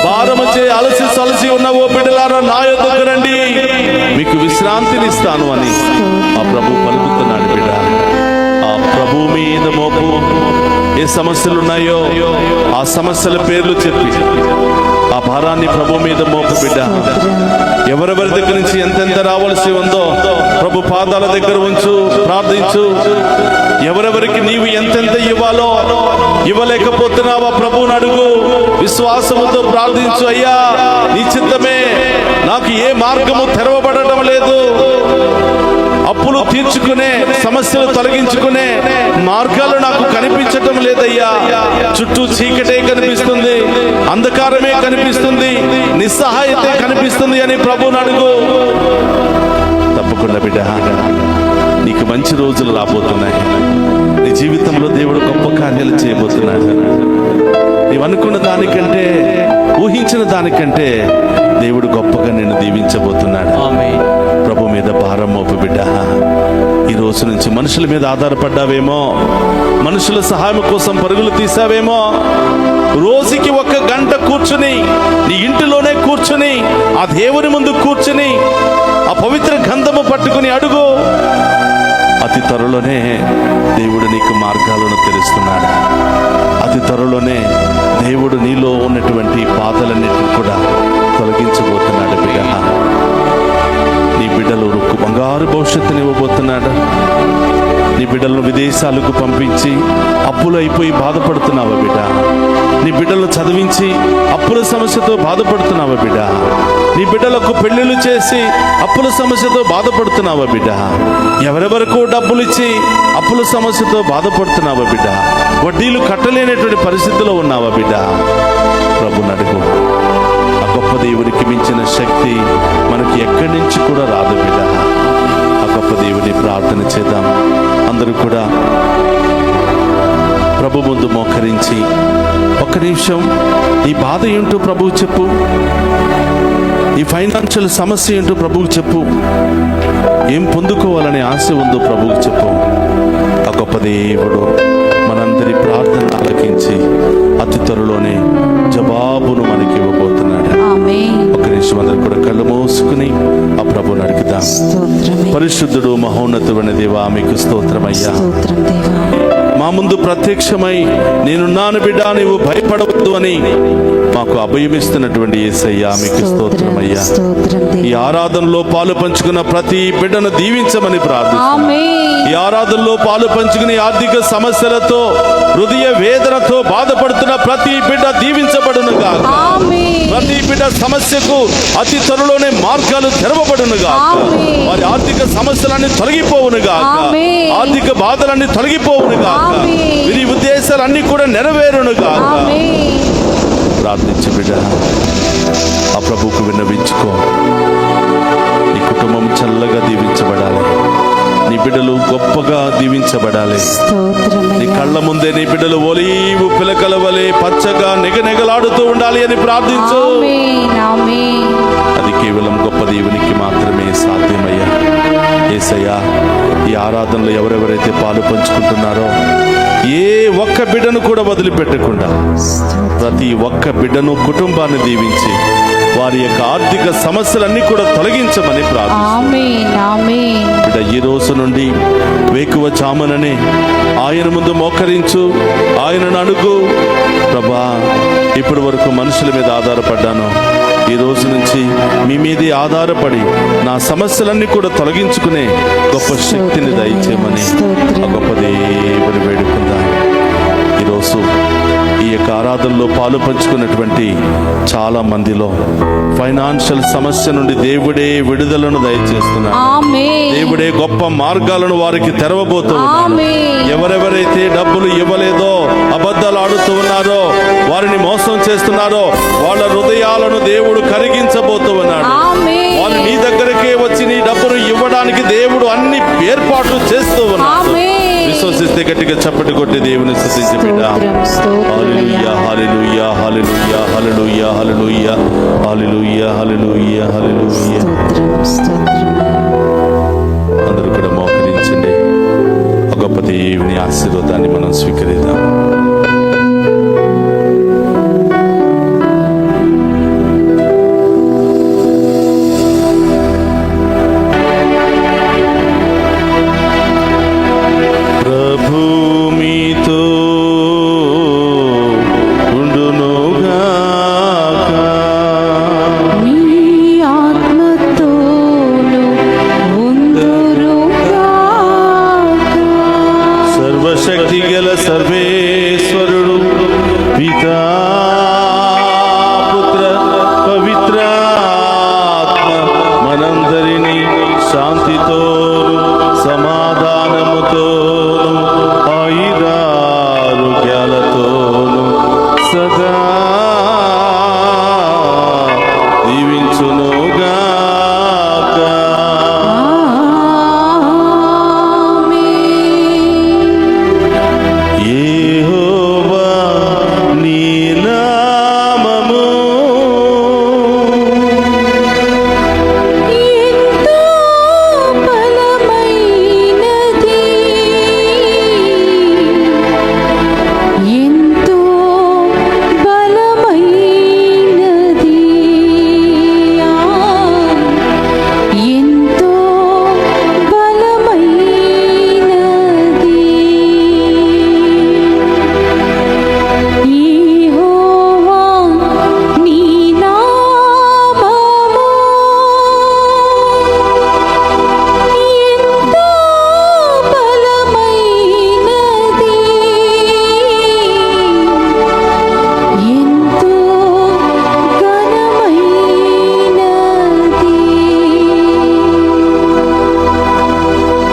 భారము చే అలసి సలసి ఉన్న ఓ బిడ్డలారా, నా యొద్దకు రండి, మీకు విశ్రాంతిని ఇస్తాను అని ఆ ప్రభు పలుకుతున్నాడు బిడ్డ. ఆ ప్రభు మీద మోపు. ఏ సమస్యలు ఉన్నాయో ఆ సమస్యల పేర్లు చెప్పి ఆ భారాన్ని ప్రభు మీద మోపు బిడ్డ. ఎవరెవరి దగ్గర నుంచి ఎంతెంత రావాల్సి ఉందో ప్రభు పాదాల దగ్గర ఉంచు, ప్రార్థించు. ఎవరెవరికి నీవు ఎంతెంత ఇవ్వాలో ఇవ్వలేకపోతున్నావా ప్రభువుని అడుగు. విశ్వాసముతో ప్రార్థించు. అయ్యా, నీ చిత్తమే, నాకు ఏ మార్గము తెరవబడటం లేదు. అప్పులు తీర్చుకునే, సమస్యలు తొలగించుకునే మార్గాలు నాకు కనిపించటం లేదయ్యా. చుట్టూ చీకటే కనిపిస్తుంది, అంధకారమే కనిపిస్తుంది, నిస్సహాయతే కనిపిస్తుంది అని ప్రభువుని అడుగు. తప్పకుండా బిడ్డ, నీకు మంచి రోజులు రాబోతున్నాయి. నీ జీవితంలో దేవుడు గొప్ప కార్యాలు చేయబోతున్నాడు. నీవు అనుకున్న దానికంటే, ఊహించిన దానికంటే దేవుడు గొప్పగా నిన్ను దీవించబోతున్నాడు. ప్రభు మీద భారం మోపు బిడ్డ. ఈ రోజు నుంచి మనుషుల మీద ఆధారపడ్డావేమో, మనుషుల సహాయం కోసం పరుగులు తీసావేమో. రోజుకి 1 గంట కూర్చుని, నీ ఇంటిలోనే కూర్చుని, ఆ దేవుని ముందు కూర్చుని, ఆ పవిత్ర గంధము పట్టుకుని అడుగు. అతి త్వరలోనే దేవుడు నీకు మార్గాలను తెలుస్తున్నాడు. అతి త్వరలోనే దేవుడు నీలో ఉన్నటువంటి బాధలన్నిటిని కూడా తొలగించబోతున్నాడు బిడ్డ. నీ బిడ్డలు రుక్కు బంగారు భవిష్యత్తుని ఇవ్వబోతున్నాడు. నీ బిడ్డలను విదేశాలకు పంపించి అప్పులు అయిపోయి బాధపడుతున్నావా బిడ్డ? నీ బిడ్డలను చదివించి అప్పుల సమస్యతో బాధపడుతున్నావా బిడ్డ? నీ బిడ్డలకు పెళ్లిళ్ళు చేసి అప్పుల సమస్యతో బాధపడుతున్నావా బిడ్డ? ఎవరెవరికో డబ్బులు ఇచ్చి అప్పుల సమస్యతో బాధపడుతున్నావా బిడ్డ? వడ్డీలు కట్టలేనటువంటి పరిస్థితిలో ఉన్నావా బిడ్డ? ప్రభుని అడుగు. ఆ గొప్ప దేవునికి మించిన శక్తి మనకి ఎక్కడి నుంచి కూడా రాదు బిడ్డ. ఆ గొప్ప దేవుని ప్రార్థన చేద్దాం. అందరూ కూడా ప్రభు ముందు మోకరించి 1 నిమిషం నీ బాధ ఏంటో ప్రభువు చెప్పు. నీ ఫైనాన్షియల్ సమస్య ఏంటో ప్రభువు చెప్పు. ఏం పొందుకోవాలనే ఆశ ఉందో ప్రభువు చెప్పు. ఆ గొప్ప దేవుడు మనందరి ప్రార్థన ఆలకించి అతి త్వరలోనే జవాబును మనకి ఇవ్వబోతున్నాడు. 1 నిమిషం అందరూ కూడా కళ్ళు మూసుకుని ఆ ప్రభువుని అడుగుదాం. పరిశుద్ధుడు, మహోన్నతుడైన దేవా, మీకు స్తోత్రమయ్యా. మా ముందు ప్రత్యక్షమై నేనున్నాను బిడ్డ, నీవు భయపడవద్దు అని మాకు అభయమిస్తున్నటువంటి యేసయ్యా, మీకు స్తోత్రమయ్యా. ఈ ఆరాధనలో పాలు పంచుకున్న ప్రతి బిడ్డను దీవించమని ప్రార్థిస్తున్నాను. ఈ ఆరాధనలో పాలు పంచుకుని ఆర్థిక సమస్యలతో, హృదయ వేదనతో బాధపడుతున్న ప్రతి బిడ్డ దీవించబడునుగా. ప్రతి బిడ్డ సమస్యకు అతి త్వరలోనే మార్గాలు తెరవబడునుగా. వారి ఆర్థిక సమస్యలన్నీ తొలగిపోవునుగా. ఆర్థిక బాధలన్నీ తొలగిపోవునుగా. వీరి ఉద్దేశాలన్నీ కూడా నెరవేరునుగా. ప్రార్థించు బిడ్డ, ఆ ప్రభువుకు విన్నవించుకో. నీ కుటుంబం చల్లగా దీవించబడాలి. నీ బిడ్డలు గొప్పగా దీవించబడాలి. నీ కళ్ళ ముందే నీ బిడ్డలు ఒలీవు పిలకల వలె పచ్చగా నెగనెగలాడుతూ ఉండాలి అని ప్రార్థించు. అది కేవలం గొప్ప దేవునికి మాత్రమే సాధ్యమయ్యా. యేసయ్యా, ఈ ఆరాధనలో ఎవరెవరైతే పాలు పంచుకుంటున్నారో ఏ ఒక్క బిడ్డను కూడా వదిలిపెట్టకుండా ప్రతి ఒక్క బిడ్డను కుటుంబాన్ని దీవించి వారి యొక్క ఆర్థిక సమస్యలన్నీ కూడా తొలగించమని ప్రార్థిస్తున్నాను. ఆమేన్ ఆమేన్. బిడ్డ ఈ రోజు నుండి వేకువ చామననే ఆయన ముందు మోకరించు, ఆయనను అడుగు, ప్రభా ఇప్పటి వరకు మనుషుల మీద ఆధారపడ్డాను, ఈ రోజు నుంచి మీ మీదే ఆధారపడి నా సమస్యలన్నీ కూడా తొలగించుకునే గొప్ప శక్తిని దయచేయమని ఆ గొప్ప దేవుని వేడుకుందాం. ఈరోజు ఈ యొక్క ఆరాధనలో పాలు పంచుకున్నటువంటి చాలా మందిలో ఫైనాన్షియల్ సమస్య నుండి దేవుడే విడుదలను దయచేస్తున్నాడు. ఆమేన్. దేవుడే గొప్ప మార్గాలను వారికి తెరవబోతూ ఉన్నాడు. ఆమేన్. ఎవరెవరైతే డబ్బులు ఇవ్వలేదో, అబద్ధాలు ఆడుతూ ఉన్నారో, వారిని మోసం చేస్తున్నారో, వాళ్ళ హృదయాలను దేవుడు కరిగించబోతూ ఉన్నాడు. ఆమేన్. వారు నీ దగ్గరకే వచ్చి నీ డబ్బును ఇవ్వడానికి దేవుడు అన్ని ఏర్పాట్లు చేస్తూ ఉన్నాడు. ఆమేన్. విశ్వసిస్తే గట్టిగా చప్పటి కొట్టి దేవుని స్తుతించి బిడ్డ. హల్లెలూయా హల్లెలూయా హల్లెలూయా హల్లెలూయా హల్లెలూయా హల్లెలూయా హల్లెలూయా హల్లెలూయా. అందరూ కూడా మోకరించండి. ఆ గొప్ప దేవుని ఆశీర్వాదాన్ని మనం స్వీకరిద్దాం. ప్రభు మీతో ఉండునుగాక. మీ ఆత్మతోను ఉందురుగాక. సర్వశక్తి గల సర్వేశ్వరుడు పితా పుత్ర పవిత్రాత్మ మనందరినీ శాంతితోను సమాధానముతోను ఆయురారోగ్యాలతోను సదా దీవించునుగాక. యెహోవా నీ నామము ఎంతో బలమైనది, ఎంతో బలమైనది, ఎంతో బలమైనది. యెహోవా నీ నామము ఎంతో బలమైనది, ఎంతో ఘనమైనది.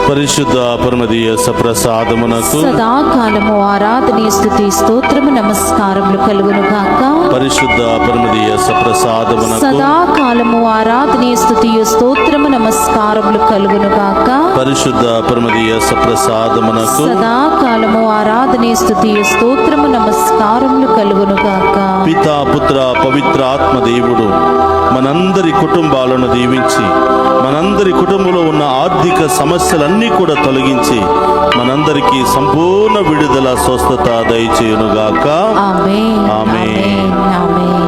పరిశుద్ధ పరమదీయ సప్రసాదమునకు సదాకాలము ఆరాధనీయ స్తుతి స్తోత్రము నమస్కారములు కలుగును గాక. పరిశుద్ధ పరమదీయ సప్రసాదమునకు సదాకాలము ఆరాధనీయ స్తుతి స్తోత్రము నమస్కారములు కలుగును గాక. పరిశుద్ధ పరమదీయ సప్రసాదమునకు సదాకాలము ఆరాధనీయ స్తుతి స్తోత్రము నమస్కారములు కలుగును గాక. పితా పుత్ర పవిత్ర ఆత్మ దేవుడు మనందరి కుటుంబాలను దీవించి మనందరి కుటుంబంలో ఉన్న ఆర్థిక సమస్యలన్నీ కూడా తొలగించి మనందరికీ సంపూర్ణ విడుదల స్వస్థత దయచేయునుగాక. ఆమేన్ ఆమేన్. ఆమేన్ ఆమేన్.